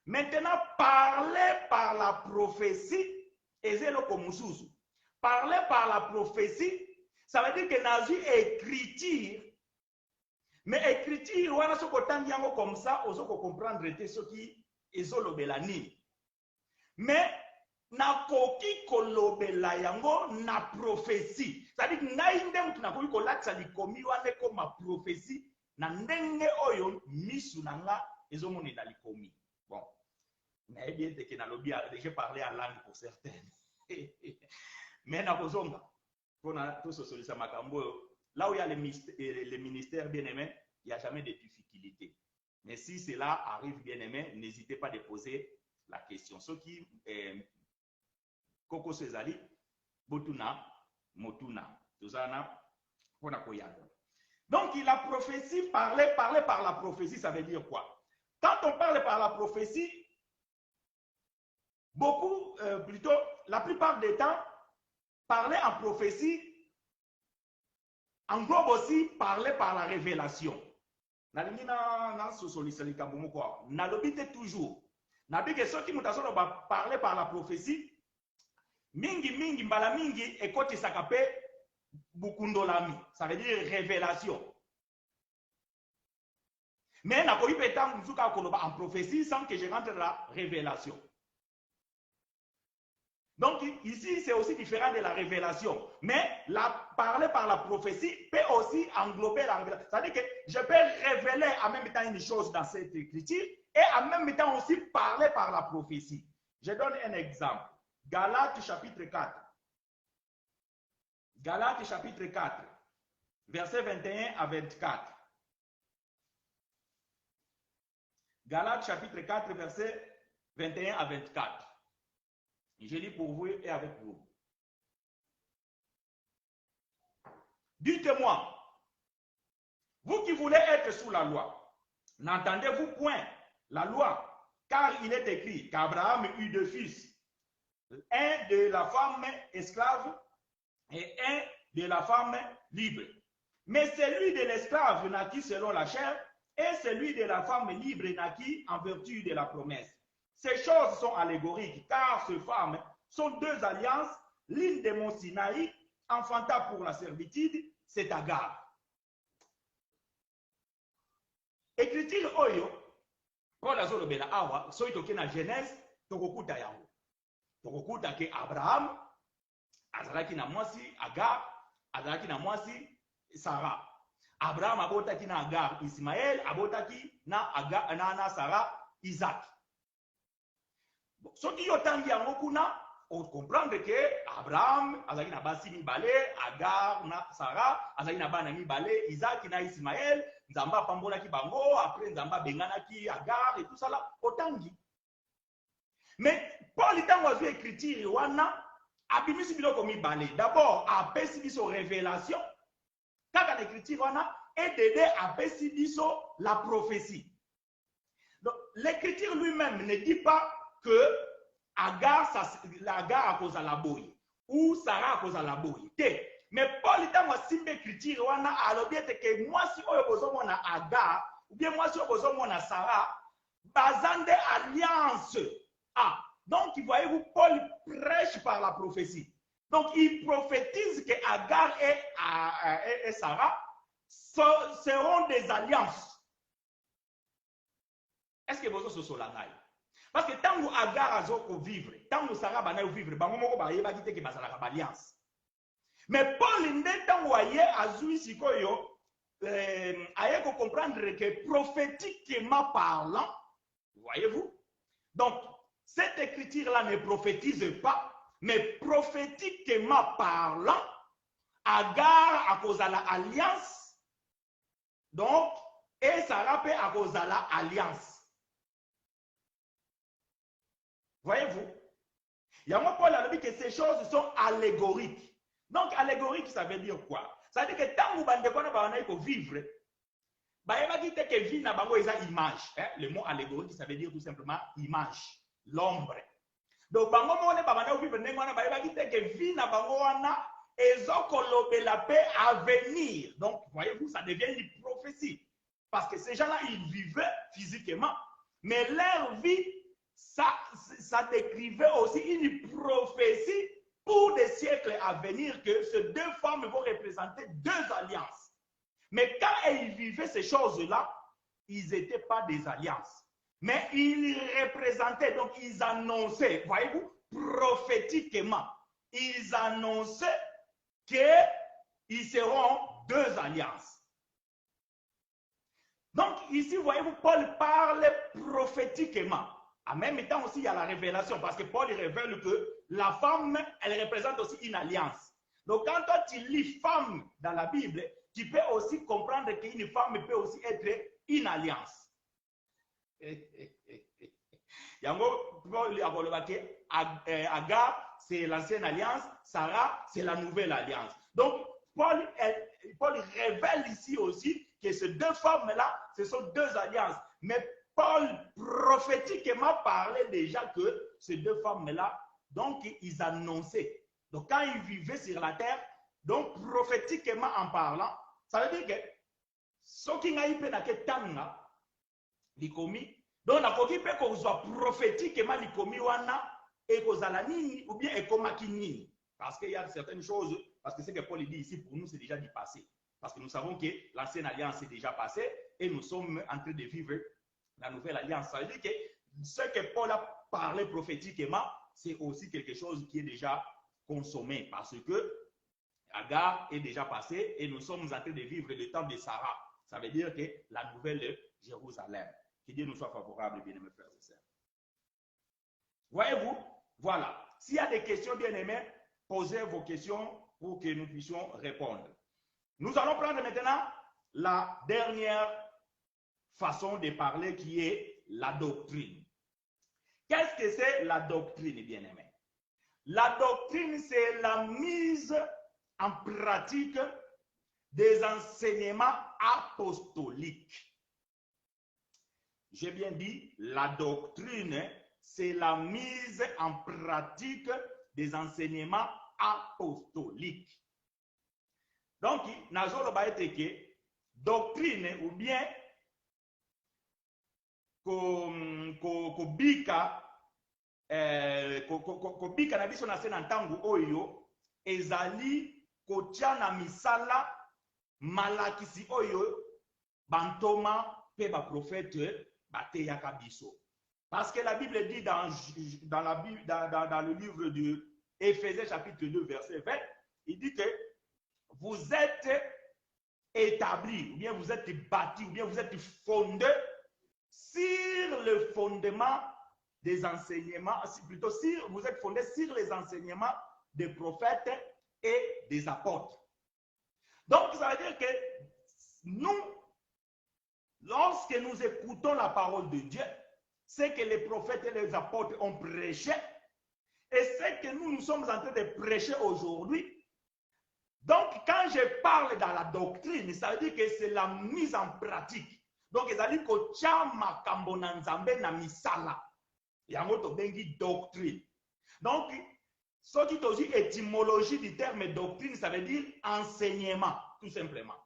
Maintenant, parler par la prophétie, parler par la prophétie, ça veut dire que nazu écriture, mais écriture, on a ce qu'on comme ça, on peut comprendre ce qui est zolobelani. Mais na koki kolobela yango na prophétie. C'est-à-dire que naïndem tu na koki kolatsa likomi wane comme ma prophétie, na ndenge oyo misu nanga ezomoni na likomi. Bon. Mais bien que na lobby a déjà parlé en langue pour certaines. Mais na kozonga pour tout ce solisa makambo là où il y a les ministères bien aimés, il n'y a jamais de difficultés. Mais si cela arrive bien aimé, n'hésitez pas à poser la question. Ce qui Koko Sezali Botuna Motuna Tuzana Pona Koyana. Donc la prophétie, parler par la prophétie, ça veut dire quoi? Quand on parle par la prophétie, beaucoup, plutôt, la plupart des temps, parler en prophétie englobe aussi parler par la révélation. N'alobite toujours. Nabi que ceux qui nous ont parlé par la prophétie, mingi mbala mingi ekoti sakape bukundolami. Ça veut dire révélation. Mais n'a pas eu de temps en prophétie sans que je rentre dans la révélation. Donc ici, c'est aussi différent de la révélation. Mais parler par la prophétie peut aussi englober la révélation. C'est-à-dire que je peux révéler en même temps une chose dans cette écriture et en même temps aussi parler par la prophétie. Je donne un exemple. Galates chapitre 4. Galates chapitre 4, versets 21 à 24. Galates chapitre 4, versets 21 à 24. Je lis pour vous et avec vous. Dites-moi, vous qui voulez être sous la loi, n'entendez-vous point la loi? Car il est écrit qu'Abraham eut deux fils, un de la femme esclave et un de la femme libre. Mais celui de l'esclave naquit selon la chair et celui de la femme libre naquit en vertu de la promesse. Ces choses sont allégoriques, car ces femmes sont deux alliances. L'île de Mont Sinaï enfanta pour la servitude, c'est Agar. écriture oyo Paul azolobela awa soki toke na Genèse tokokuta yango tokokuta ke Abraham azalaki na mwasi Agar azalaki na mwasi Sarah. Abraham abotaki na Agar Ismaël abotaki na Agar na Sarah Isaac. Soki yo tangi yango kuna on comprendre que Abraham azalaki na basi mibale, Agar na Sarah azalaki na bana mibale, Isaac na Ismaël, Nzamba pambolaki bango, après Nzamba benganaki Agar et tout ça là, otangi. Mais Paul itango azwi écriture wana abimisi biloko mibale. D'abord apesi biso révélation kaka na écriture wana et d'aider apesi biso la prophétie. Donc l'écriture lui-même ne dit pas que Agar a cause à la boye ou Sarah a cause à la boye. Mais Paul est dans simple écriture wana alobiete que moi si oyo bozomo na Agar ou bien moi si oyo bozomo na Sarah bazande alliance. Ah, donc voyez-vous Paul prêche par la prophétie. Donc il prophétise que Agar et Sarah seront des alliances. Est-ce que vous avez ce parce que tant que Agar a vivre, tant que Sarah a vivre, il va quitter que Bazala alliance. Mais Paul n'est tant que Azui Sikoyo a comprendre que prophétiquement parlant, voyez-vous, donc cette écriture-là ne prophétise pas, mais prophétiquement parlant, Agar a cause à l'alliance, donc, et Sarah peut à cause à l'alliance. Voyez-vous? Il y a un Paul a dit que ces choses sont allégoriques. Donc, allégorique, ça veut dire quoi? Ça veut dire que tant que vous vivre, il y a que vie n'a pas image. Le mot allégorique, ça veut dire tout simplement image, l'ombre. Donc, que vie n'a pas la paix à venir. Donc, voyez-vous, ça devient une prophétie. Parce que ces gens-là, ils vivaient physiquement, mais leur vie, ça décrivait aussi une prophétie pour des siècles à venir que ces deux femmes vont représenter deux alliances. Mais quand ils vivaient ces choses-là, ils n'étaient pas des alliances. Mais ils représentaient, donc ils annonçaient, voyez-vous, prophétiquement, ils annonçaient qu'ils seront deux alliances. Donc ici, voyez-vous, Paul parle prophétiquement. En même temps aussi, il y a la révélation, parce que Paul révèle que la femme, elle représente aussi une alliance. Donc quand toi tu lis femme dans la Bible, tu peux aussi comprendre qu'une femme peut aussi être une alliance. Agar, c'est l'ancienne alliance, Sarah, c'est la nouvelle alliance. Donc Paul révèle ici aussi que ces deux femmes-là, ce sont deux alliances. Mais Paul prophétiquement parlait déjà que ces deux femmes-là, donc ils annonçaient. Donc quand ils vivaient sur la terre, donc prophétiquement en parlant, ça veut dire que ce qui n'a pas été tanga, l'ikomi, donc la coquille peut qu'on soit prophétiquement l'ikomi wana et qu'on a la nini ou bien ekomakini. Parce qu'il y a certaines choses, parce que ce que Paul dit ici pour nous c'est déjà du passé. Parce que nous savons que l'ancienne alliance est déjà passée et nous sommes en train de vivre la nouvelle alliance. Ça veut dire que ce que Paul a parlé prophétiquement, c'est aussi quelque chose qui est déjà consommé. Parce que Agar est déjà passé et nous sommes en train de vivre le temps de Sarah. Ça veut dire que la nouvelle Jérusalem. Que Dieu nous soit favorable, bien-aimés frères et sœurs. Voyez-vous, voilà. S'il y a des questions, bien-aimés, posez vos questions pour que nous puissions répondre. Nous allons prendre maintenant la dernière façon de parler qui est la doctrine. Qu'est-ce que c'est la doctrine, bien-aimés? La doctrine, c'est la mise en pratique des enseignements apostoliques. J'ai bien dit, la doctrine, c'est la mise en pratique des enseignements apostoliques. Donc, nazolo ba eteke doctrine ou bien kobika na biso na se na ntango oyo ezali kotia na misala malakisi oyo bantoma pe ba prophète bateyaka biso. Parce que la Bible dit dans le livre de Éphésiens chapitre 2 verset 20, il dit que vous êtes établis, ou bien vous êtes bâtis, ou bien vous êtes fondés sur le fondement des enseignements, plutôt vous êtes fondés sur les enseignements des prophètes et des apôtres. Donc ça veut dire que nous, lorsque nous écoutons la parole de Dieu, ce que les prophètes et les apôtres ont prêché, et ce que nous sommes en train de prêcher aujourd'hui. Donc, quand je parle dans la doctrine, ça veut dire que c'est la mise en pratique. Donc, ils allaient kocha makambo na nzambe na misala. Yango to bengi doctrine. Donc, ce qui est aussi étymologie du terme doctrine, ça veut dire enseignement, tout simplement.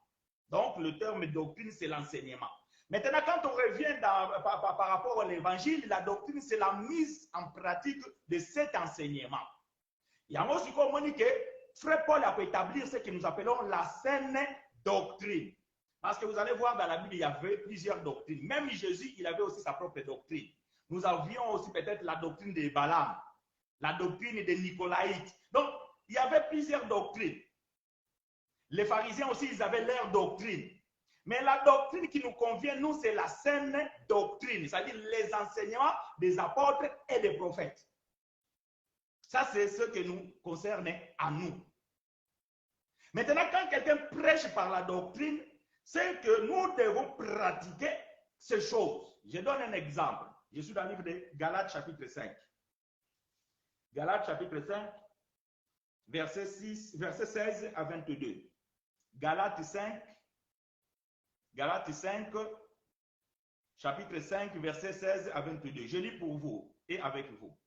Donc, le terme doctrine, c'est l'enseignement. Maintenant, quand on revient par rapport à l'évangile, la doctrine, c'est la mise en pratique de cet enseignement. Il y a aussi comme on dit que Frère Paul a pu établir ce que nous appelons la saine doctrine. Parce que vous allez voir dans la Bible, il y avait plusieurs doctrines. Même Jésus, il avait aussi sa propre doctrine. Nous avions aussi peut-être la doctrine de Balaam, la doctrine des Nicolaïtes. Donc, il y avait plusieurs doctrines. Les pharisiens aussi, ils avaient leur doctrine. Mais la doctrine qui nous convient, nous, c'est la saine doctrine, c'est-à-dire les enseignements des apôtres et des prophètes. Ça, c'est ce qui nous concerne à nous. Maintenant, quand quelqu'un prêche par la doctrine, c'est que nous devons pratiquer ces choses. Je donne un exemple. Je suis dans le livre de Galates chapitre 5. Galates chapitre 5, verset 16 à 22. Galates 5, chapitre 5, verset 16 à 22. Je lis pour vous et avec vous.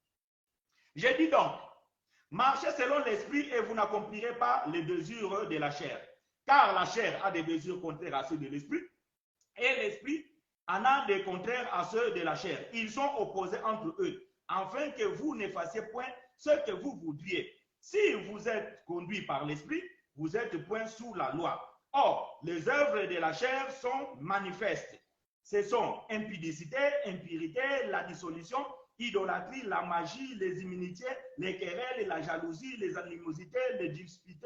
Je dis donc, marchez selon l'esprit et vous n'accomplirez pas les désirs de la chair. Car la chair a des désirs contraires à ceux de l'esprit et l'esprit en a des contraires à ceux de la chair. Ils sont opposés entre eux, afin que vous ne fassiez point ce que vous voudriez. Si vous êtes conduit par l'esprit, vous êtes point sous la loi. Or, les œuvres de la chair sont manifestes. Ce sont impudicité, impurité, la dissolution, idolâtrie, la magie, les inimitiés, les querelles, la jalousie, les animosités, les disputes,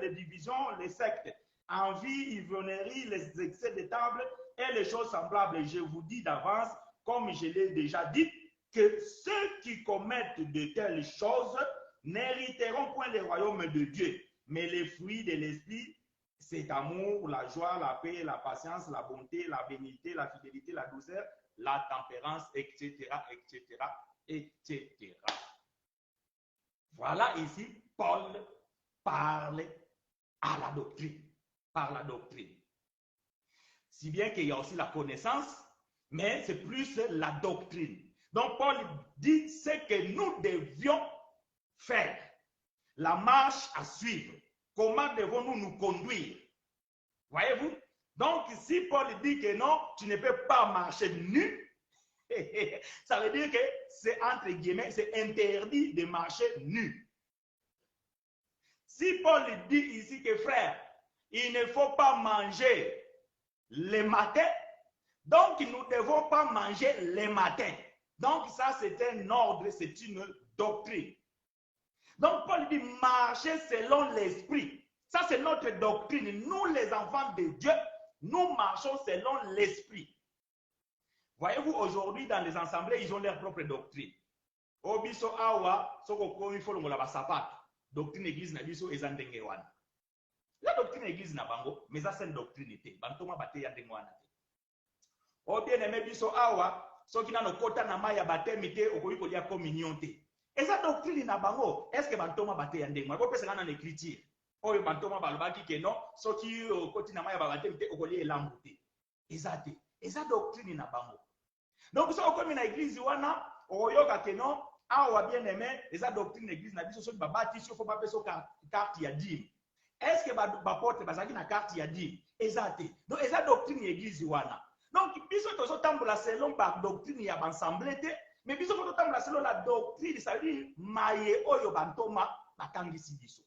les divisions, les sectes, envie, ivrognerie, les excès de table et les choses semblables. Je vous dis d'avance, comme je l'ai déjà dit, que ceux qui commettent de telles choses n'hériteront point le royaume de Dieu. Mais les fruits de l'esprit, c'est amour, la joie, la paix, la patience, la bonté, la bénignité, la fidélité, la douceur, la tempérance, etc., etc., etc. Voilà ici, Paul parle à la doctrine, par la doctrine. Si bien qu'il y a aussi la connaissance, mais c'est plus la doctrine. Donc, Paul dit ce que nous devions faire, la marche à suivre. Comment devons-nous nous conduire? Voyez-vous? Donc, si Paul dit que non, tu ne peux pas marcher nu, ça veut dire que c'est entre guillemets, c'est interdit de marcher nu. Si Paul dit ici que frère, il ne faut pas manger le matin, donc nous ne devons pas manger le matin. Donc, ça, c'est un ordre, c'est une doctrine. Donc, Paul dit marcher selon l'esprit. Ça, c'est notre doctrine. Nous, les enfants de Dieu, nous marchons selon l'esprit. Voyez-vous, aujourd'hui, dans les assemblées, ils ont leur propre doctrine. Obiso awa, soko il faut le sapat. Doctrine église na biso ezandenge wana. La doctrine église na bango, mais ça c'est une doctrine té. Bantoma bate ya ndengwana té. Obien aimé biso awa, soki na no kota na maya bate mité okoyi kolia communion té. Et ça doctrine na bango, est-ce que bantoma bate ya ndengwana? Ko pesa na l'écriture. Oyo bantoma balobaki ke non, soki koti na maya bate mité okolia elambu té. Ezate. Et ça doctrine na bango. Donc, si on na église wana, oyoka ke non, awa bien aimé, et ça doctrine l'église na biso soki babati si faut pas peso carte ya dîme. Est-ce que ba porte bazaki na carte ya dîme? Ezate. Donc, et ça doctrine l'église wana. Donc, biso tozo tambola selon par doctrine ya ensemble té, mais biso tozo tambola selon la doctrine, ça veut dire maye oyo bantoma batangisi biso.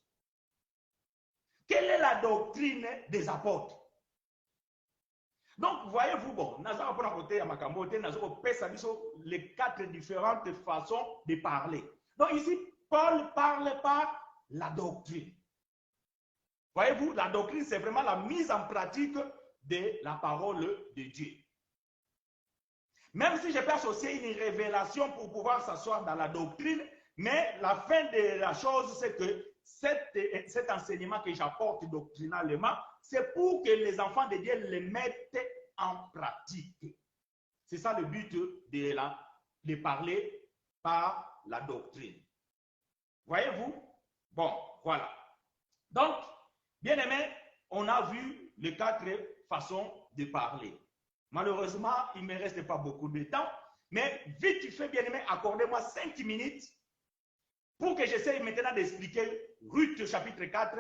Quelle est la doctrine des apôtres? Donc, voyez-vous, bon, nous avons apporté à Makambote, nous avons les 4 différentes façons de parler. Donc, ici, Paul parle par la doctrine. Voyez-vous, la doctrine, c'est vraiment la mise en pratique de la parole de Dieu. Même si je peux associer une révélation pour pouvoir s'asseoir dans la doctrine, mais la fin de la chose, c'est que cet enseignement que j'apporte doctrinalement, c'est pour que les enfants de Dieu le mettent en pratique. C'est ça le but de parler par la doctrine. Voyez-vous? Bon, voilà. Donc, bien aimé, on a vu les 4 façons de parler. Malheureusement, il ne me reste pas beaucoup de temps, mais vite fait, bien aimé, accordez-moi 5 minutes pour que j'essaye maintenant d'expliquer Ruth chapitre 4,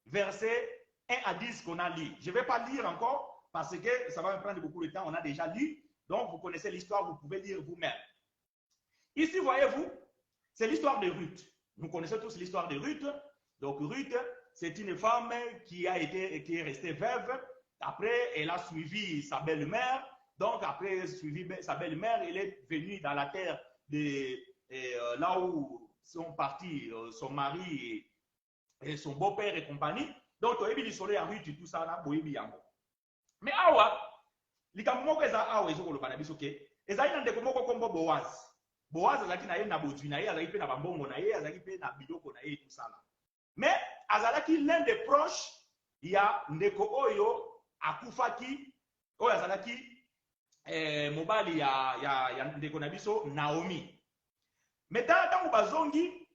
versets 1 à 10 qu'on a lu. Je ne vais pas lire encore parce que ça va me prendre beaucoup de temps, on a déjà lu, donc vous connaissez l'histoire, vous pouvez lire vous-même. Ici, voyez-vous, c'est l'histoire de Ruth. Nous connaissons tous l'histoire de Ruth. Donc Ruth, c'est une femme qui est restée veuve. Après, elle a suivi sa belle-mère. Donc, après suivi sa belle-mère, elle est venue dans la terre là où sont partis son mari et son beau-père et compagnie. Donc, tu as vu l'histoire à Ruth, tout ça, là, mais awa, likambo moko eza awa ezokoloba na biso ke ezali na ndeko moko kombo Boaz. Boaz azalaki na ye na bozwi na ye, azalaki pe na bambongo na ye, azalaki pe na biloko na ye tout ça là. Mais azalaki l'un des proches ya ndeko oyo akufaki oyo azalaki mobali ya ndeko na biso Naomi. Mais tango bazongi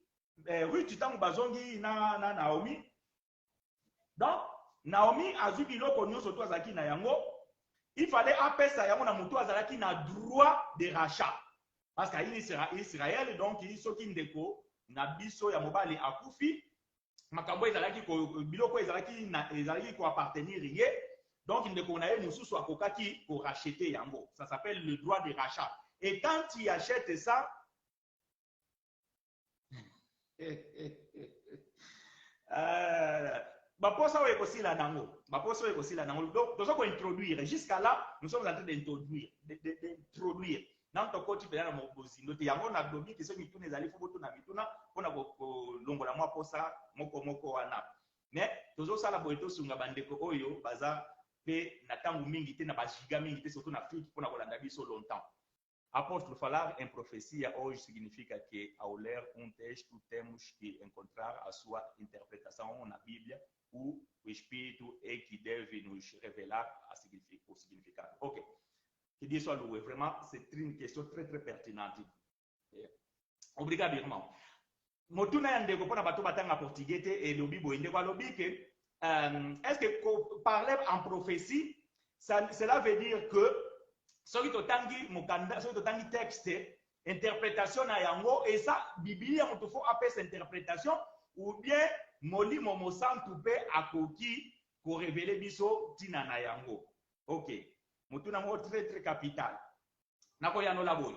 Ruth tango bazongi na Naomi. Donc Naomi azwi biloko nyonso to azalaki na yango, il fallait apesa yango na mutu azalaki na droit de rachat. Parce qu'à Israël, donc il soki ndeko na biso ya mobali akufi, makambo ezalaki ko biloko ezalaki ko appartenir ye. Donc ndeko na ye mususu akokaki ko racheter yango. Ça s'appelle le droit de rachat. Et quand il achète ça baposa oyo ekosila nango, baposa oyo ekosila nango. Donc tozo ko introduire, jusqu'à là nous sommes en train d'introduire nantokoti pena na mobozindo te yango na dobi ke soki tuna ezali foboto na mituna pona ko longola mwa posa moko wana. Mais tozo sala boye tosunga bandeko oyo baza pe na tangu mingi te na bajiga mingi te surtout na Afrique pona kolanda biso longtemps. Apóstolo falar em profecia hoje significa que ao ler texto temos que encontrar a sua interpretação na Bíblia, o Espírito é que deve nos revelar o significado. Ok. Que Dieu soit loué. Vraiment, c'est une question très très pertinente. Obrigado, irmão. Motuna ya ndeko pona bato batanga portugais te et lobi boye ndeko alobi que est-ce que parler en prophétie cela veut dire que soki totangi mokanda soki totangi texte interprétation na yango et ça Biblia moto fo apesa interprétation ou bien molimo mosantu pe akoki ko révéler biso tina na yango. OK. Motuna mo très très capital. Nako ya no la boy.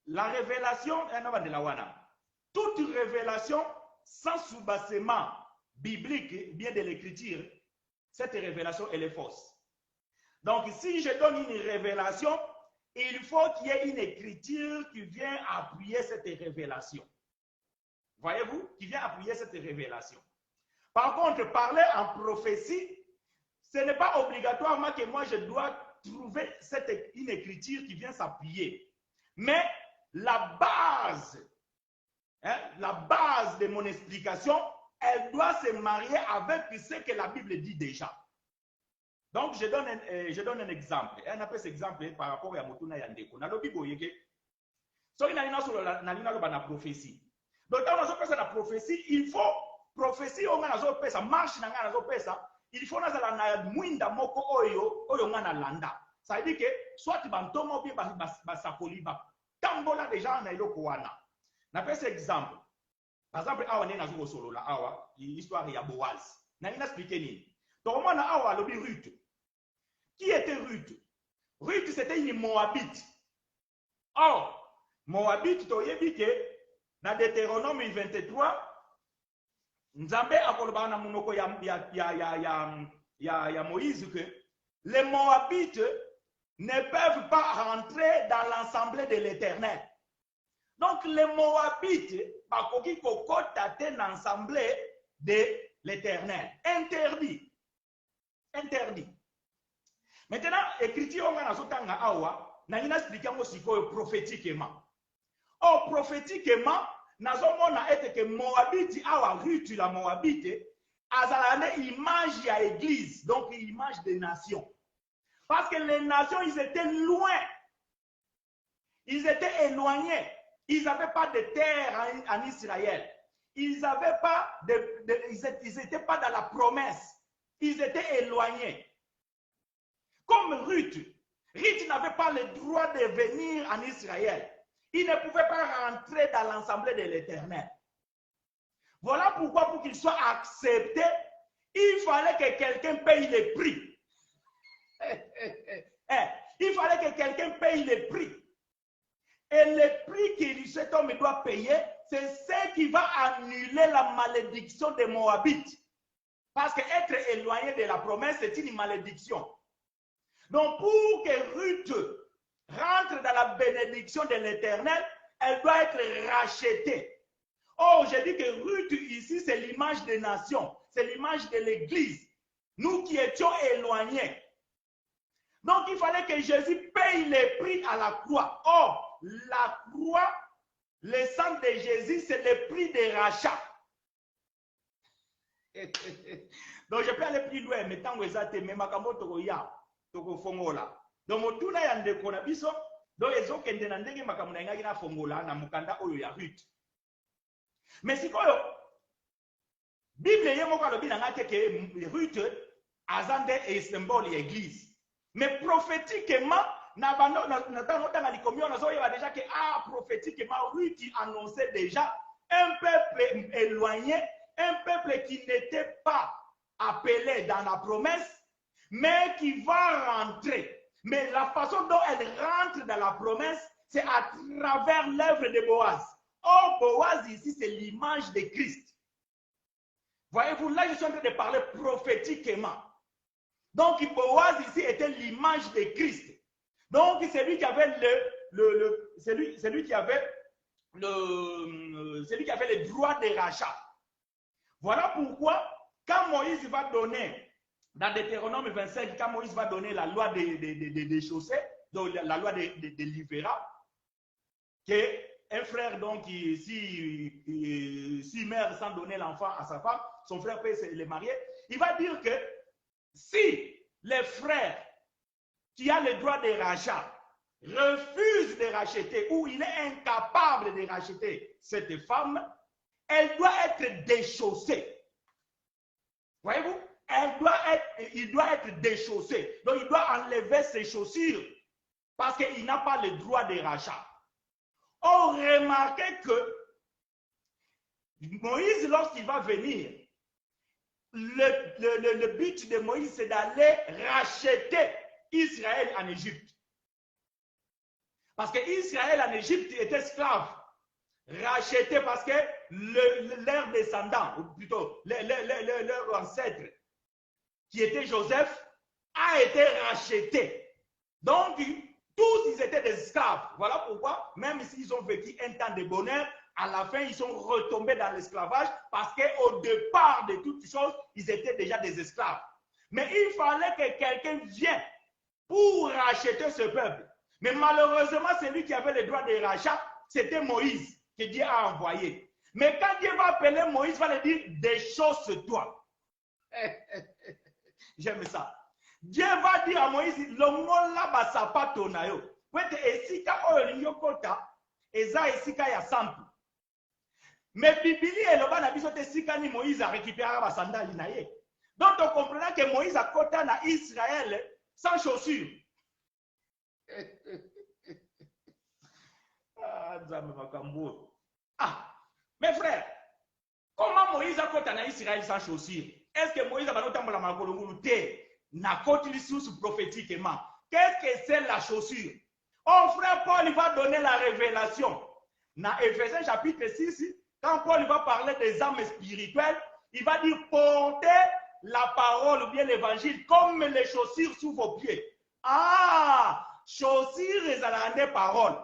La révélation toute révélation sans soubassement biblique, bien de l'écriture, cette révélation elle est fausse. Donc si je donne une révélation, il faut qu'il y ait une écriture qui vient appuyer cette révélation. Voyez-vous, qui vient appuyer cette révélation. Par contre, parler en prophétie, ce n'est pas obligatoirement que moi je dois trouver une écriture qui vient s'appuyer. Mais la base de mon explication, elle doit se marier avec ce que la Bible dit déjà. Donc, je donne un exemple. On appelle cet exemple par rapport à Motuna Yandeko. Dans la Bible, il y a une prophétie. Donc, dans la prophétie, il faut prophétie, ça marche dans la prophétie. Il faut que mwinda moko oyo ngana landa. Ça veut dire que soit tu vas tomber basakoli ba tambola déjà na iloko wana. Na pesa exemple. Par exemple, awa nena zuko solo la awa, histoire ya Boaz. Na ina expliquer nini? Tomona awa lobi Ruth. Qui était Ruth? Ruth c'était une Moabite. Or, Moabite to yebi ke na Deutéronome 23 Nzambe akoloba na munoko ya Moïse que les Moabites ne peuvent pas rentrer dans l'assemblée de l'Éternel. Donc les Moabites bakoki kokota te dans l'assemblée de l'Éternel. Interdit. Interdit. Maintenant, écriture on a sotanga awa, na ina expliquer ngo sikoyo prophétiquement. Oh, prophétiquement, nazomona ete que Moabiti awa Ruth la Moabite azalane image ya église, donc image des nations. Parce que les nations, ils étaient loin. Ils étaient éloignés. Ils n'avaient pas de terre en Israël. Ils n'avaient pas ils n'étaient pas dans la promesse. Ils étaient éloignés. Comme Ruth. Ruth n'avait pas le droit de venir en Israël. Il ne pouvait pas rentrer dans l'assemblée de l'Éternel. Voilà pourquoi, pour qu'il soit accepté, il fallait que quelqu'un paye le prix. Il fallait que quelqu'un paye le prix. Et le prix que cet homme doit payer, c'est ce qui va annuler la malédiction des Moabites. Parce qu'être éloigné de la promesse, c'est une malédiction. Donc, pour que Ruth rentre dans la bénédiction de l'Éternel, elle doit être rachetée. Oh, j'ai dit que Ruth ici, c'est l'image des nations, c'est l'image de l'Église. Nous qui étions éloignés. Donc, il fallait que Jésus paye le prix à la croix. Or, la croix, le sang de Jésus, c'est le prix de rachat. Donc, je peux aller plus loin, mais tant que ça, mais ma camoto ya, toko fongola. Donc, motuna ya ndeko na biso, donc ezo kende na ndenge makamuna ngaki na fongola na mukanda oyo ya Ruth. Mais si quoi, Bible yemo kwa lobi na ngate ke Ruth azande est symbole église. Mais prophétiquement, déjà que prophétiquement, Ruth annonçait déjà un peuple éloigné, un peuple qui n'était pas appelé dans la promesse, mais qui va rentrer. Mais la façon dont elle rentre dans la promesse, c'est à travers l'œuvre de Boaz. Oh, Boaz ici, c'est l'image de Christ. Voyez-vous, là, je suis en train de parler prophétiquement. Donc, Boaz ici était l'image de Christ. Donc, c'est lui qui avait celui qui avait le droit de rachat. Voilà pourquoi, quand Moïse va donner, dans Deutéronome 25, quand Moïse va donner la loi des chaussées, donc la loi des livra, qu'un frère, donc, s'il meurt sans donner l'enfant à sa femme, son frère peut le marier, il va dire que si les frères qui a le droit de rachat refuse de racheter ou il est incapable de racheter cette femme, elle doit être déchaussée. Voyez-vous? Il doit être déchaussé. Donc il doit enlever ses chaussures parce qu'il n'a pas le droit de rachat. On remarque que Moïse, lorsqu'il va venir, le but de Moïse, c'est d'aller racheter Israël en Égypte. Parce que Israël en Égypte était esclave. Racheté parce que leurs descendants, ou plutôt leur ancêtre, qui était Joseph, a été racheté. Donc, tous ils étaient des esclaves. Voilà pourquoi, même s'ils ont vécu un temps de bonheur, à la fin, ils sont retombés dans l'esclavage parce qu'au départ de toutes choses, ils étaient déjà des esclaves. Mais il fallait que quelqu'un vienne pour racheter ce peuple. Mais malheureusement, celui qui avait le droit de rachat, c'était Moïse que Dieu a envoyé. Mais quand Dieu va appeler Moïse, il va lui dire déchausse-toi. J'aime ça. Dieu va dire à Moïse, l'omola basapato na yo. Wete esika oyo linyokota, eza esika ya sample. Mais Bibli eloba na biso te esika ni Moïse a récupéré ba sandali na ye. Donc on comprend que Moïse a kota na Israël sans chaussures. Mes frères, comment Moïse a kota na Israël sans chaussures? Est-ce que Moïse a banotambola makolongulu te? Na koti sous prophétiquement. Qu'est-ce que c'est la chaussure? Oh frère Paul, il va donner la révélation. Dans Éphésiens chapitre 6, quand Paul va parler des âmes spirituelles, Il va dire portez la parole ou bien l'évangile comme les chaussures sous vos pieds. Ah, chaussures et des paroles.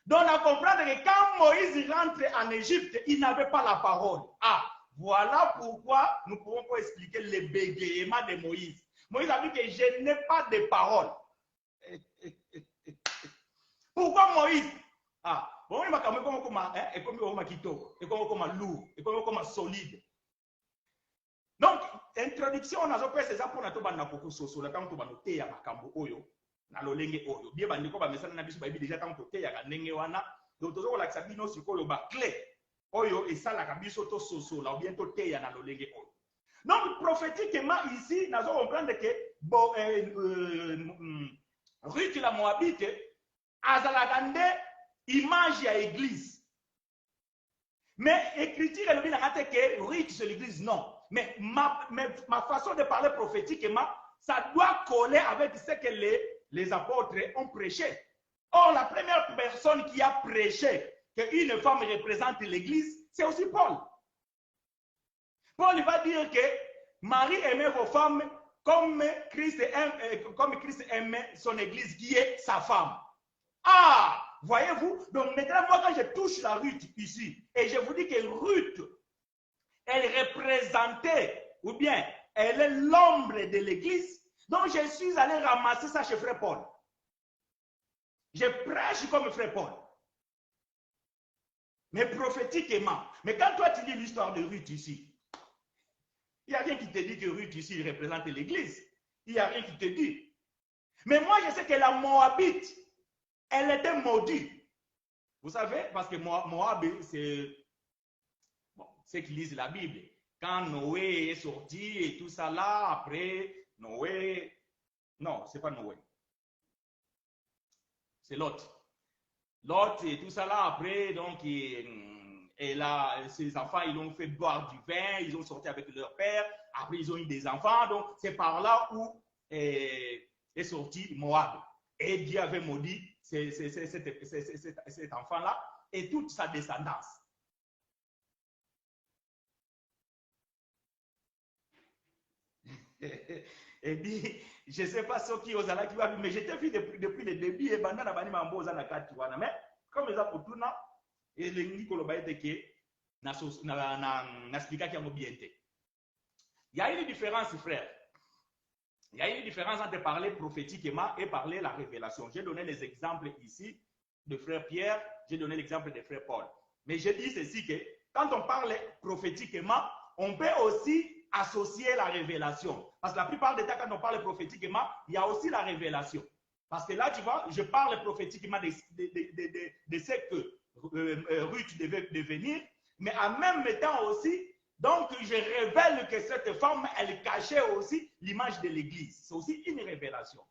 Donc, on comprend que quand Moïse rentre en Égypte, il n'avait pas la parole. Ah, voilà pourquoi nous ne pouvons pas expliquer le bégaiement de Moïse. Moïse a dit que je n'ai pas de parole. Pourquoi Moïse? Ah, bon, il m'a comme lourd, et comme solide. Donc, introduction, on a fait ça pour nous soso, la tant que nous te ya makambo oyo, na lolenge oyo. Bien bandiko ba mesana na biso ba déjà tant que te ya kanenge wana, donc tozo la sabino sikoyo ba clé oyo et ça la kabiso to soso la ou bien to te ya na lolenge oyo. Donc prophétiquement ici, nous allons comprendre que bon, Ruth la Moabite azalakande image à église. Mais écriture elle vient à que Ruth c'est l'église non. Mais ma façon de parler prophétiquement, ça doit coller avec ce que les apôtres ont prêché. Or, la première personne qui a prêché qu'une femme représente l'église, c'est aussi Paul. Paul va dire que Marie aimait vos femmes comme Christ aime son église qui est sa femme. Ah, voyez-vous? Donc maintenant, moi quand je touche la Ruth ici, et je vous dis que Ruth, elle représentait, ou bien elle est l'ombre de l'église, donc je suis allé ramasser ça chez Frère Paul. Je prêche comme Frère Paul. Mais prophétiquement. Mais quand toi tu lis l'histoire de Ruth ici, il n'y a rien qui te dit que Ruth ici représente l'église. Il n'y a rien qui te dit. Mais moi je sais que la Moabite, elle était maudite. Vous savez, parce que Moab, c'est... Bon, ceux qui lisent la Bible, quand Noé est sorti et tout ça là, après Noé, non, c'est pas Noé, c'est Lot. Lot et tout ça là, après, donc, et là, ses enfants, ils ont fait boire du vin, ils ont sorti avec leur père, après ils ont eu des enfants, donc c'est par là où est sorti Moab. Et Dieu avait maudit cet enfant-là et toute sa descendance. Et dit, je ne sais pas ce qui osala qui va, mais j'étais vu depuis le début et pendant la banime en boza na kati wana, mais comme les apotuna et les Nicolo Baete qui na expliqué qu'il y a mobilité. Il y a une différence, frère. Il y a une différence entre parler prophétiquement et parler la révélation. J'ai donné les exemples ici de frère Pierre, j'ai donné l'exemple de frère Paul. Mais je dis ceci que quand on parle prophétiquement, on peut aussi associer la révélation. Parce que la plupart des temps, quand on parle prophétiquement, il y a aussi la révélation. Parce que là, tu vois, je parle prophétiquement de ce que Ruth devait devenir, mais en même temps aussi, donc je révèle que cette femme, elle cachait aussi l'image de l'Église. C'est aussi une révélation.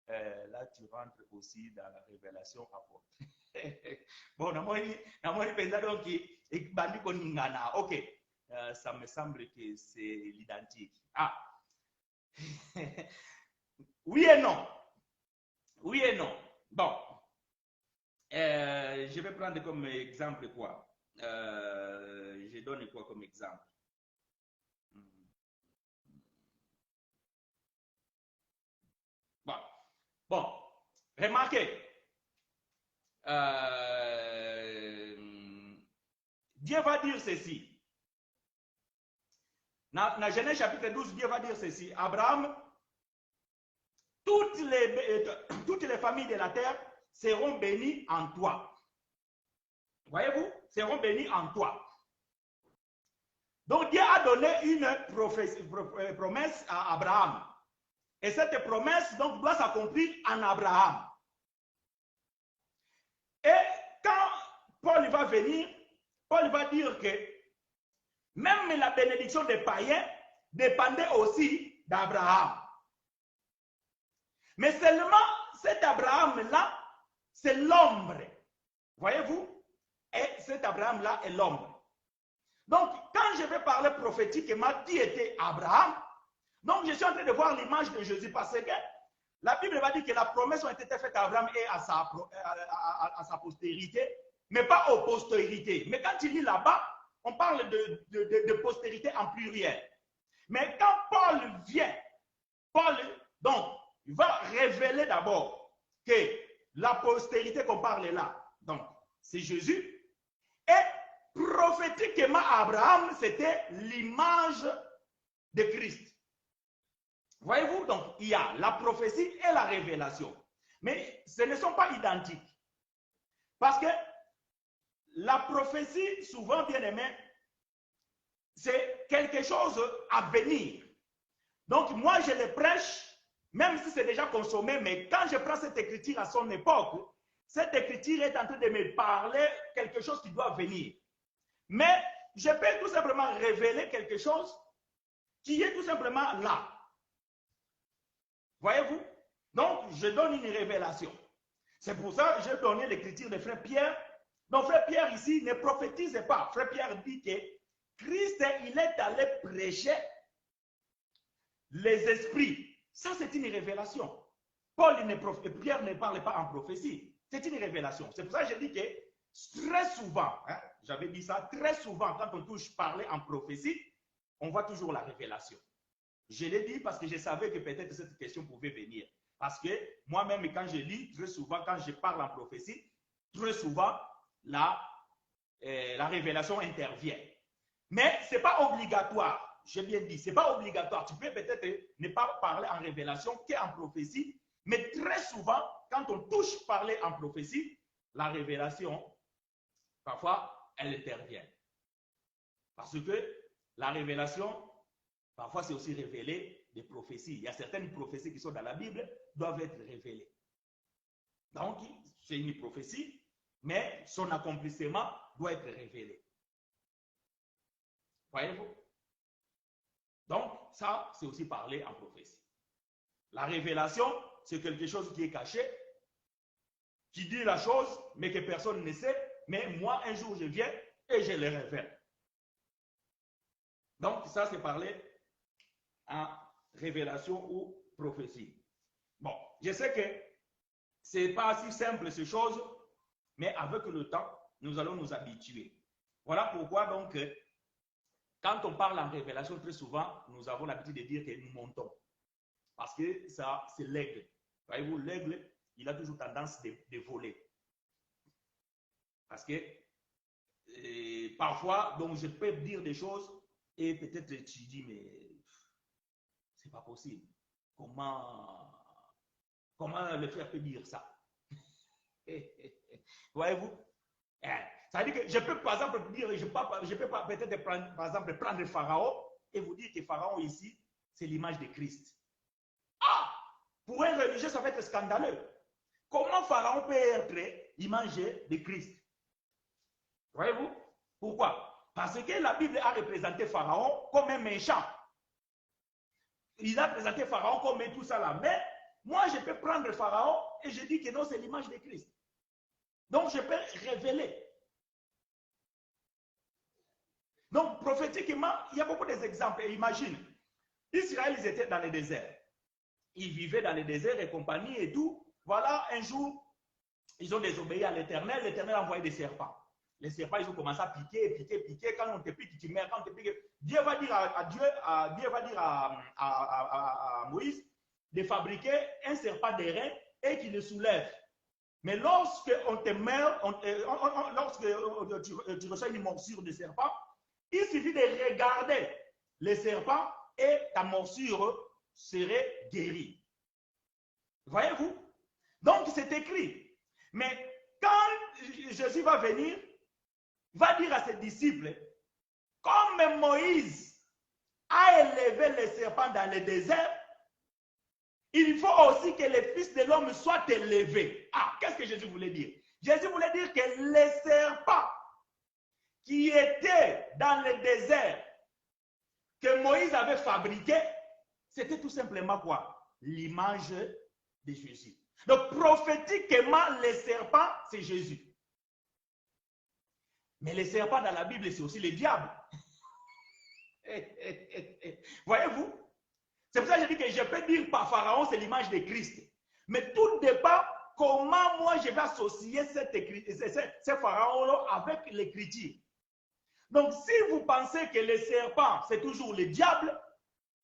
Là, tu rentres aussi dans la révélation apôtre. Bon, ok. Ça me semble que c'est l'identique. Ah. Oui et non. Oui et non. Bon. Je vais prendre comme exemple quoi. Je donne quoi comme exemple? Bon. Bon. Remarquez. Dieu va dire ceci. Dans Genèse chapitre 12, Dieu va dire ceci. Abraham, toutes les familles de la terre seront bénies en toi. Voyez-vous? Seront bénies en toi. Donc Dieu a donné une promesse à Abraham. Et cette promesse donc, doit s'accomplir en Abraham. Et quand Paul va venir, Paul va dire que même la bénédiction des païens dépendait aussi d'Abraham. Mais seulement cet Abraham-là, c'est l'ombre. Voyez-vous? Et cet Abraham-là est l'ombre. Donc, quand je vais parler prophétiquement, qui était Abraham? Donc, je suis en train de voir l'image de Jésus parce que la Bible va dire que la promesse a été faite à Abraham et à sa postérité, mais pas aux postérités. Mais quand il lit là-bas, on parle de postérité en pluriel. Mais quand Paul vient, Paul, donc, il va révéler d'abord que la postérité qu'on parle là, donc, c'est Jésus. Et prophétiquement, Abraham, c'était l'image de Christ. Voyez-vous, donc, il y a la prophétie et la révélation. Mais ce ne sont pas identiques. Parce que la prophétie, souvent bien aimé, c'est quelque chose à venir. Donc, moi, je le prêche, même si c'est déjà consommé, mais quand je prends cette écriture à son époque, cette écriture est en train de me parler quelque chose qui doit venir. Mais je peux tout simplement révéler quelque chose qui est tout simplement là. Voyez-vous? Donc, je donne une révélation. C'est pour ça que j'ai donné l'écriture de frère Pierre. Donc, frère Pierre ici ne prophétise pas. Frère Pierre dit que Christ, il est allé prêcher les esprits. Ça, c'est une révélation. Pierre ne parle pas en prophétie. C'est une révélation. C'est pour ça que je dis que très souvent, hein, j'avais dit ça, très souvent, quand on touche parler en prophétie, on voit toujours la révélation. Je l'ai dit parce que je savais que peut-être cette question pouvait venir. Parce que moi-même, quand je lis, très souvent, quand je parle en prophétie, très souvent, la révélation intervient. Mais ce n'est pas obligatoire. J'ai bien dit, ce n'est pas obligatoire. Tu peux peut-être ne pas parler en révélation qu'en prophétie, mais très souvent, quand on touche parler en prophétie, la révélation, parfois, elle intervient. Parce que la révélation, parfois, c'est aussi révéler des prophéties. Il y a certaines prophéties qui sont dans la Bible, doivent être révélées. Donc, c'est une prophétie, mais son accomplissement doit être révélé. Voyez-vous? Donc, ça, c'est aussi parler en prophétie. La révélation, c'est quelque chose qui est caché, qui dit la chose, mais que personne ne sait. Mais moi, un jour, je viens et je le révèle. Donc, ça, c'est parler en révélation ou prophétie. Bon, je sais que ce n'est pas si simple ces choses, mais avec le temps, nous allons nous habituer. Voilà pourquoi, donc, quand on parle en révélation, très souvent, nous avons l'habitude de dire que nous montons. Parce que ça, c'est l'aigle. Voyez-vous, l'aigle, il a toujours tendance de voler. Parce que parfois, donc, je peux dire des choses et peut-être tu dis, mais c'est pas possible. Comment le frère peut dire ça? Voyez-vous? Ça veut dire que je peux, par exemple, dire, je peux peut-être prendre, par exemple, prendre Pharaon et vous dire que Pharaon ici, c'est l'image de Christ. Ah! Pour un religieux, ça va être scandaleux. Comment Pharaon peut être image de Christ? Voyez-vous? Pourquoi? Parce que la Bible a représenté Pharaon comme un méchant. Il a présenté Pharaon comme tout ça là. Mais moi, je peux prendre Pharaon et je dis que non, c'est l'image de Christ. Donc, je peux révéler. Donc, prophétiquement, il y a beaucoup d'exemples. Et imagine, Israël, ils étaient dans le désert. Ils vivaient dans le désert et compagnie et tout. Voilà, un jour, ils ont désobéi à l'Éternel. L'Éternel a envoyé des serpents. Les serpents, ils ont commencé à piquer. Quand on te pique, tu meurs. Quand on te pique, Dieu va dire à Moïse de fabriquer un serpent d'airain et qu'il le soulève. Mais lorsque on te meurt, lorsque tu reçois une morsure de serpent, il suffit de regarder le serpent et ta morsure serait guérie. Voyez-vous? Donc, c'est écrit. Mais quand Jésus va venir, va dire à ses disciples, comme Moïse a élevé les serpents dans le désert, il faut aussi que le Fils de l'homme soit élevé. Ah, qu'est-ce que Jésus voulait dire? Jésus voulait dire que les serpents qui étaient dans le désert, que Moïse avait fabriqué, c'était tout simplement quoi? L'image de Jésus. Donc, prophétiquement, les serpents, c'est Jésus. Mais les serpents dans la Bible, c'est aussi les diables. Voyez-vous? C'est pour ça que je dis que je peux dire par Pharaon, c'est l'image de Christ. Mais tout dépend comment moi je vais associer ces pharaons-là avec l'écriture. Donc, si vous pensez que le serpent, c'est toujours le diable,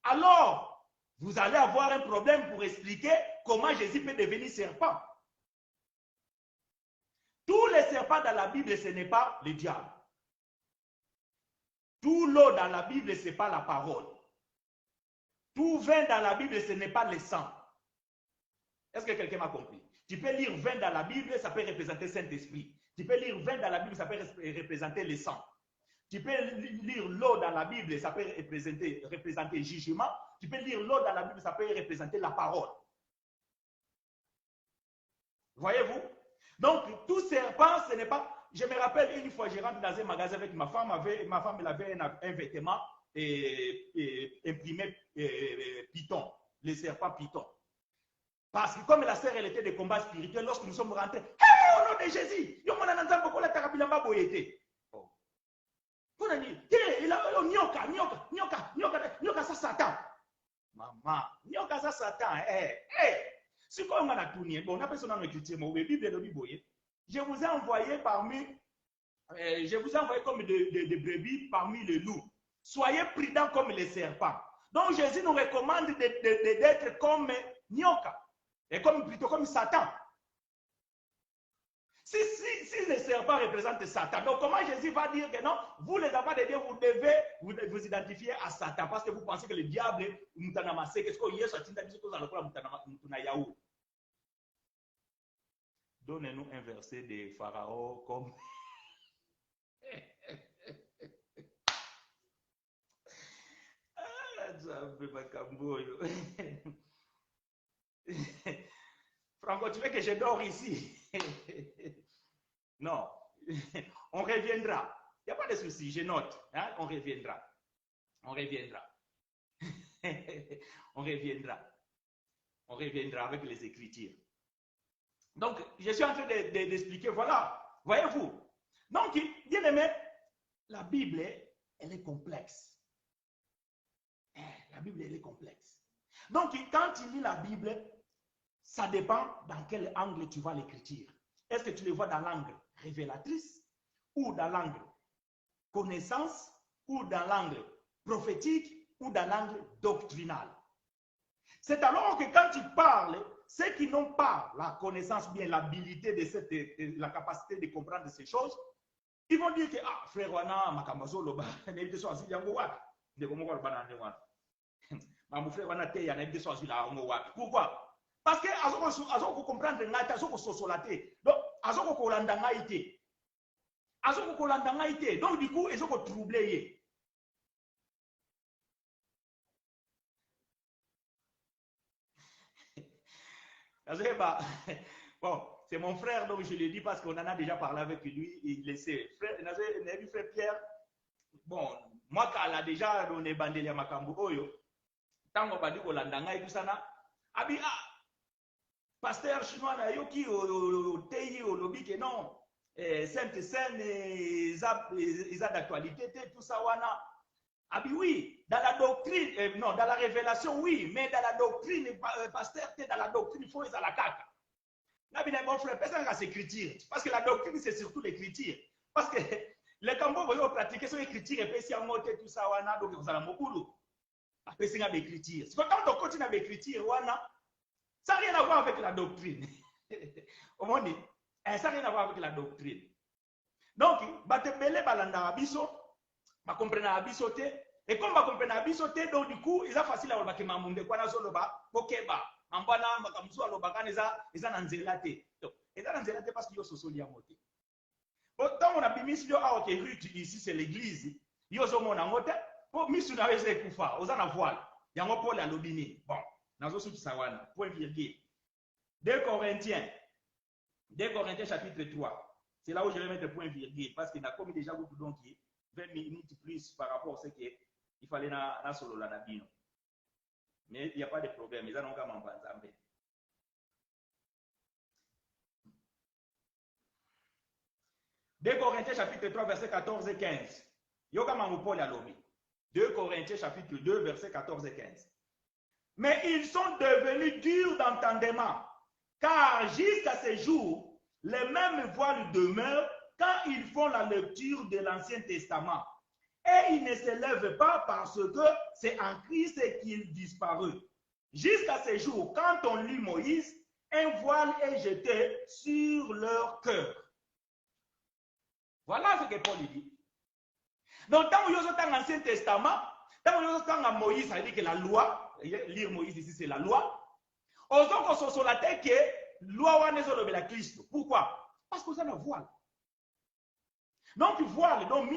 alors vous allez avoir un problème pour expliquer comment Jésus peut devenir serpent. Tous les serpents dans la Bible, ce n'est pas le diable. Tout l'eau dans la Bible, ce n'est pas la parole. Tout vin dans la Bible, ce n'est pas le sang. Est-ce que quelqu'un m'a compris? Tu peux lire vin dans la Bible, ça peut représenter Saint-Esprit. Tu peux lire vin dans la Bible, ça peut représenter le sang. Tu peux lire l'eau dans la Bible, ça peut représenter jugement. Tu peux lire l'eau dans la Bible, ça peut représenter la parole. Voyez-vous? Donc, tout serpent, ce n'est pas... Je me rappelle une fois, je rentre dans un magasin avec ma femme. Ma femme, elle avait un vêtement imprimé Python, le serpent Python. Parce que comme la sœur, elle était de combat spirituel, lorsque nous sommes rentrés, hey, au nom de Jésus, il a ça Satan. Maman, nyoka ça Satan. Si on a tourné, bon, on a personne dans l'écriture, mais je vous ai envoyé comme des brebis parmi les loups. Soyez prudents comme les serpents. Donc Jésus nous recommande d'être comme nyoka, et plutôt comme Satan. Si les serpents représentent Satan, donc comment Jésus va dire que non, vous les enfants de Dieu, vous devez vous identifier à Satan parce que vous pensez que le diable est qu'est-ce que Yesu a dit que donnez-nous un verset de Pharaon comme Franco, tu veux que je dors ici? Non, on reviendra. Il n'y a pas de souci, je note. Hein? On reviendra. On reviendra. On reviendra. On reviendra avec les Écritures. Donc, je suis en train d'expliquer, voilà. Voyez-vous? Donc, bien aimé, la Bible, elle est complexe. La Bible, elle est complexe. Donc, quand tu lis la Bible, ça dépend dans quel angle tu vois l'écriture. Est-ce que tu le vois dans l'angle révélatrice ou dans l'angle connaissance ou dans l'angle prophétique ou dans l'angle doctrinal? C'est alors que quand tu parles, ceux qui n'ont pas la connaissance, bien l'habilité de la capacité de comprendre ces choses, ils vont dire que ah frère wana makambazo loba n'était soit si yango wa de comment on va dans wana mon frère wana te ya n'était soit si la ngo wa. Pourquoi? Parce que azoko comprendre ngata azoko sosolaté. Donc azoko kolanda ngaité. Azoko kolanda ngaité. Donc du coup ezoko troubler. Bon, c'est mon frère, donc je le dis parce qu'on en a déjà parlé avec lui. Il le sait. Frère Pierre, bon, moi, quand elle a déjà donné bandeli à Makambo Oyo, tant qu'on va dire qu'on l'a et tout ça, abi, pasteur chinois, yoki, au TI, au lobby, que non, Sainte Seine, ils ont d'actualité, tout ça, wana. Ah oui, dans la doctrine, non, dans la révélation, oui, mais dans la doctrine, pasteur, dans la doctrine, il faut les à la caca. Là, bien, mon frère, personne n'a s'écriture. Parce que la doctrine, c'est surtout l'écriture. Parce que les cambos, vous pratiquez sur l'écriture, et puis si on monte tout ça, wana, donc vous allez m'ocouler. Après, c'est l'écriture. C'est quand on continue avec l'écriture, wana, ça n'a rien à voir avec la doctrine. Au moins, ça n'a rien à voir avec la doctrine. Donc, batebele balanda abiso, ma comprendre abiso te, et comme ma comprendre abiso te, donc du coup, il est facile à voir que ma monde quoi na zolo ba, okeba, ambana makamzo aloba kaneza, ils en anzelate. Donc, ils en anzelate parce que yo sosoli ya moté. Autant on a bien mis sur ah ok, ici c'est l'église, yo so mon angote, pour misu na weze kufa, ozana voile. Yango Paul a lobini. Bon, nazo suki sawana, point virgule. 2 Corinthiens chapitre 3. C'est là où je vais mettre point virgule parce qu'il a commis déjà beaucoup donc 20 minutes plus par rapport à ce qu'il fallait dans solo la nabino. Mais il n'y a pas de problème, ils ont quand même ensemble. Deux Corinthiens chapitre 3 verset 14 et 15. Yoga Paul a lobby. 2 Corinthiens chapitre 2 verset 14 et 15. Mais ils sont devenus durs d'entendement, car jusqu'à ce jour, les mêmes voiles demeurent quand ils font la lecture de l'Ancien Testament. Et ils ne se lèvent pas parce que c'est en Christ qu'ils disparurent. Jusqu'à ce jour, quand on lit Moïse, un voile est jeté sur leur cœur. Voilà ce que Paul dit. Donc, quand vous avez l'Ancien Testament, quand vous avez Moïse, ça veut dire que la loi, lire Moïse ici, c'est la loi. Aux autres, sur la tête que loi n'est la Christ. Pourquoi? Parce que vous avez un voile. Donc, voile, donc,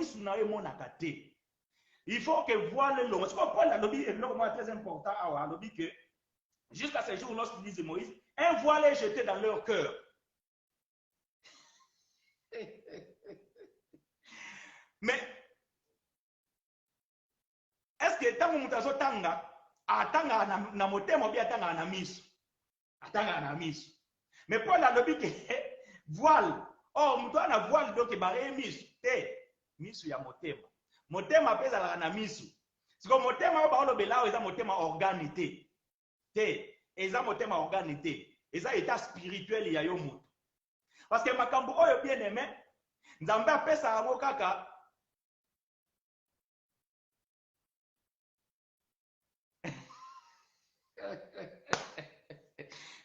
il faut que voile long. Ce qu'on Paul a dit est très important à lobby que jusqu'à ce jour, lorsqu'il disait Moïse, un voile est jeté dans leur cœur. Mais est-ce que tant que vous avez tanga, atanga na motema bien atanga na miso, atanga na miso. Mais Paul a dit que voile, oh muto na voile donc baré miso, te miso ya motema. Motema pesa la na miso. Siko motema ba olobela eza motema organité. Te eza motema organité. Eza état spirituel ya yo muto. Parce que makambo oyo bien aimé, nzambe apesa yango kaka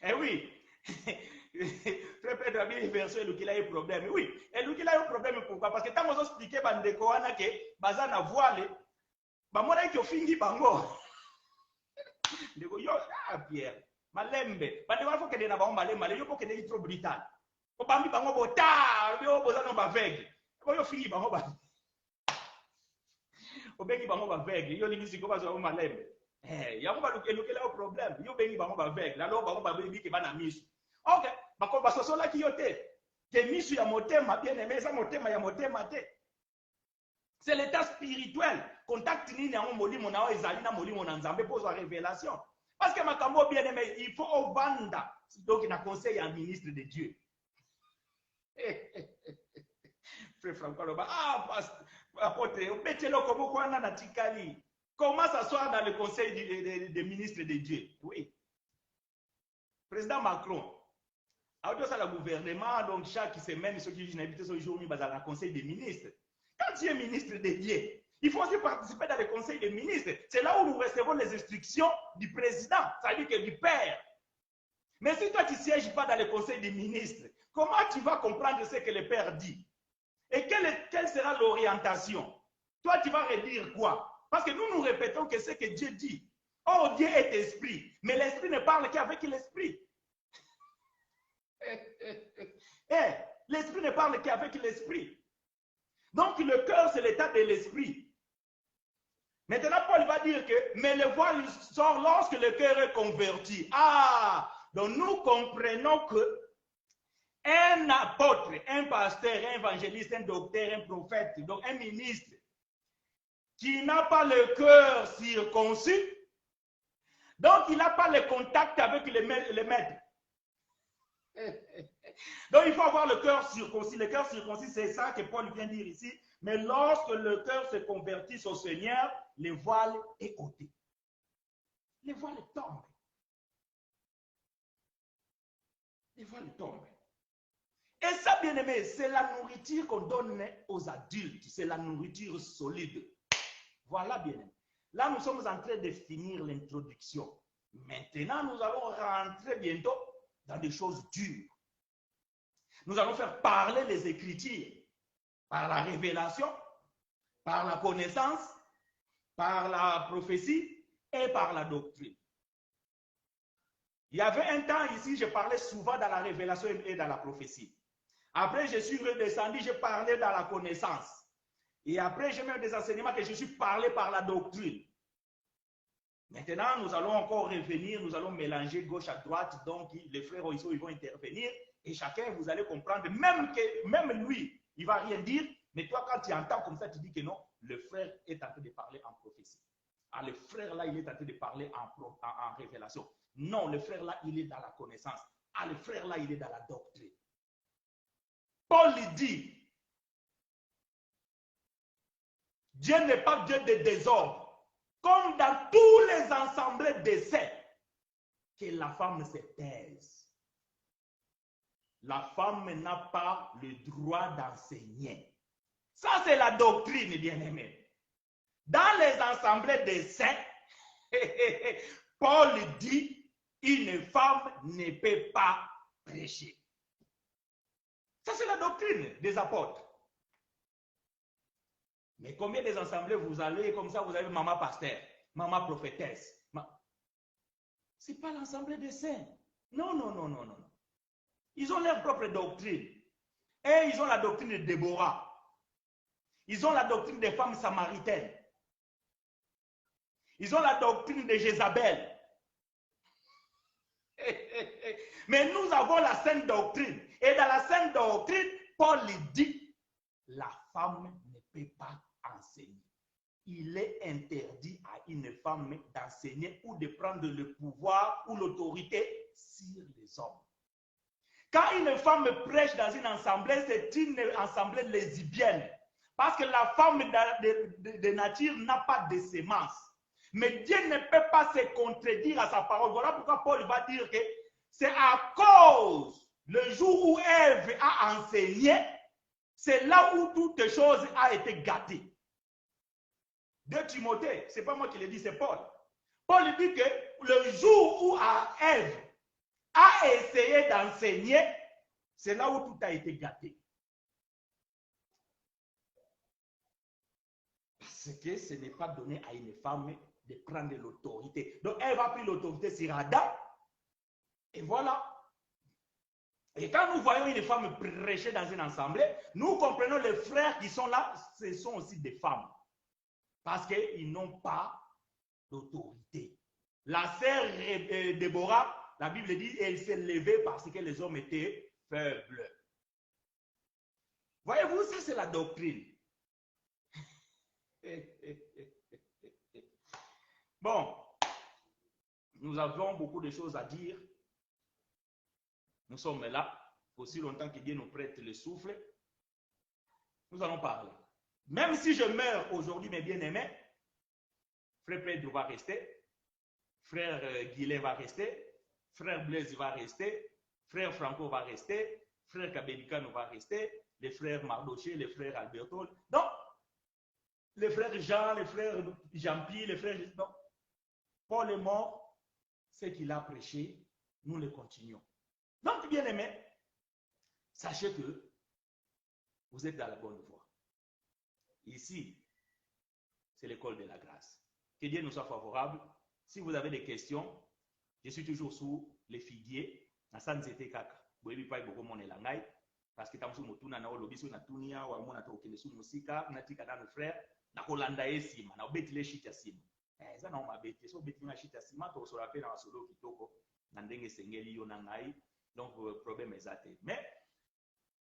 eh oui, très peu de bien version lui qu'il a eu problème. Oui, et lui qu'il a eu problème pourquoi? Parce que tant qu'on expliqué bandeko wana ke baza na voile, ba mona ki ofingi bango. Ndeko yo Pierre, malembe, bandeko faut que de na ba malembe, yo faut que de trop brutal. Ko bambi bango bota, yo boza no ba vegue. Ko yo fingi bango ba. Obengi bango ba vegue, yo lingi siko bazo malembe. Yango ba lukela au problème, yo bengi bango ba vegue, la lo bango ba bengi ke bana misu. OK, bako basosola ki yo te. Te misu ya motema bien aimé, ça motema ya motema te. C'est l'état spirituel. Contact nini yango molimo na ezali na molimo na nzambe pour la révélation. Parce que makambo bien aimé, il faut au banda. Donc il a conseil à ministre de Dieu. Frère Franco Loba, apôtre, comment s'asseoir dans le conseil des ministres de Dieu? Oui. Président Macron, à le gouvernement, donc chaque semaine, ceux qui invitent ce jour, dans le conseil des ministres. Quand tu es ministre de Dieu, il faut aussi participer dans le conseil des ministres. C'est là où nous recevons les instructions du président, c'est-à-dire que du père. Mais si toi tu ne sièges pas dans le conseil des ministres, comment tu vas comprendre ce que le père dit? Et quelle sera l'orientation? Toi, tu vas redire quoi? Parce que nous répétons que c'est que Dieu dit. Oh, Dieu est esprit. Mais l'esprit ne parle qu'avec l'esprit. L'esprit ne parle qu'avec l'esprit. Donc, le cœur, c'est l'état de l'esprit. Maintenant, Paul va dire que, mais le voile sort lorsque le cœur est converti. Ah! Donc, nous comprenons que un apôtre, un pasteur, un évangéliste, un docteur, un prophète, donc un ministre, qui n'a pas le cœur circoncis, donc il n'a pas le contact avec les maîtres. Donc il faut avoir le cœur circoncis. Le cœur circoncis, c'est ça que Paul vient dire ici. Mais lorsque le cœur se convertit au Seigneur, le voile est ôté. Le voile tombe. Le voile tombe. Et ça, bien aimé, c'est la nourriture qu'on donne aux adultes. C'est la nourriture solide. Voilà, bien aimé. Là, nous sommes en train de finir l'introduction. Maintenant, nous allons rentrer bientôt dans des choses dures. Nous allons faire parler les Écritures par la révélation, par la connaissance, par la prophétie et par la doctrine. Il y avait un temps ici, je parlais souvent dans la révélation et dans la prophétie. Après, je suis redescendu, je parlais dans la connaissance. Et après, j'ai même des enseignements que je suis parlé par la doctrine. Maintenant, nous allons encore revenir, nous allons mélanger gauche à droite. Donc, les frères ici, ils vont intervenir. Et chacun, vous allez comprendre, même lui, il ne va rien dire. Mais toi, quand tu entends comme ça, tu dis que non, le frère est en train de parler en prophétie. Ah, le frère là, il est en train de parler en révélation. Non, le frère là, il est dans la connaissance. Ah, le frère là, il est dans la doctrine. Paul dit, Dieu n'est pas Dieu de désordre. Comme dans tous les ensembles d'essais, que la femme se taise. la femme n'a pas le droit d'enseigner. Ça, c'est la doctrine, bien-aimé. Dans les assemblées des saints, Paul dit, une femme ne peut pas prêcher. Ça, c'est la doctrine des apôtres. Mais combien des assemblées vous allez, comme ça, vous avez maman pasteur, maman prophétesse. Ce n'est pas l'assemblée des saints. Non, non, non, non, non. Ils ont leur propre doctrine. Et ils ont la doctrine de Déborah. Ils ont la doctrine des femmes samaritaines. Ils ont la doctrine de Jézabel. Mais nous avons la sainte doctrine. Et dans la sainte doctrine, Paul dit, la femme ne peut pas enseigner. Il est interdit à une femme d'enseigner ou de prendre le pouvoir ou l'autorité sur les hommes. Quand une femme prêche dans une assemblée, c'est une assemblée lesbienne. Parce que la femme de nature n'a pas de sémence. Mais Dieu ne peut pas se contredire à sa parole. Voilà pourquoi Paul va dire que c'est à cause le jour où Ève a enseigné, c'est là où toutes choses ont été gâtées. De Timothée, ce n'est pas moi qui le dis, c'est Paul. Paul dit que le jour où Ève a essayé d'enseigner, c'est là où tout a été gâté. Parce que ce n'est pas donné à une femme de prendre l'autorité. Donc, elle va prendre l'autorité sur Adam. Et voilà. Et quand nous voyons une femme prêcher dans une assemblée, nous comprenons les frères qui sont là, ce sont aussi des femmes. Parce qu'ils n'ont pas d'autorité. La sœur Déborah, la Bible dit, elle s'est levée parce que les hommes étaient faibles. Voyez-vous, ça c'est la doctrine. Bon, nous avons beaucoup de choses à dire. Nous sommes là, aussi longtemps que Dieu nous prête le souffle. Nous allons parler. Même si je meurs aujourd'hui, mes bien-aimés, frère Pedro va rester, frère Guilet va rester, frère Blaise va rester, frère Franco va rester, frère Kabedikano va rester, les frères Mardoché, les frères Alberto. Donc, les frères Jean, les frères Jean-Pierre, les frères... Non. Paul est mort, ce qu'il a prêché, nous le continuons. Donc, bien aimé, sachez que vous êtes dans la bonne voie. Ici, c'est l'école de la grâce. Que Dieu nous soit favorable. Si vous avez des questions, je suis toujours sous les figuiers. Parce que na kolanda esima na obetile shit ya sima eza na mabeti so obetile na shit ya sima to so rappelle na solo kitoko na ndenge sengeli yo na ngai donc problème ezate mais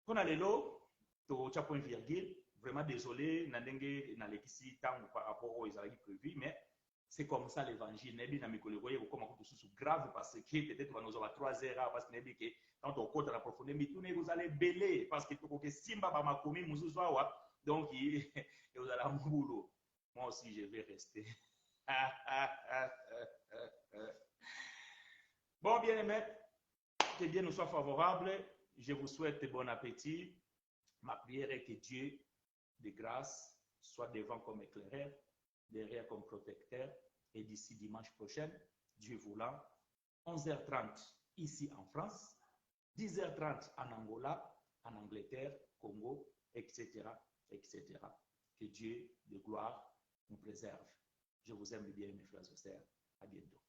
pona lelo to cha point virgule vraiment désolé na ndenge na lekisi tangu par rapport aux ezalaki prévu mais c'est comme ça l'évangile nebi na mikolo koye ko koma ko susu grave parce que peut-être nous avons 3 heures parce que nebi que quand on compte la profondeur mais tout ne vous allez belé parce que to ko simba ba makomi mususu awa. Donc, vous allez en boulot. Moi aussi, je vais rester. Bon, bien aimé, que Dieu nous soit favorable. Je vous souhaite bon appétit. Ma prière est que Dieu, de grâce, soit devant comme éclaireur, derrière comme protecteur. Et d'ici dimanche prochain, Dieu voulant, 11h30 ici en France, 10h30 en Angola, en Angleterre, Congo, etc. etc. Que Dieu de gloire nous préserve. Je vous aime bien, mes frères et sœurs. À bientôt.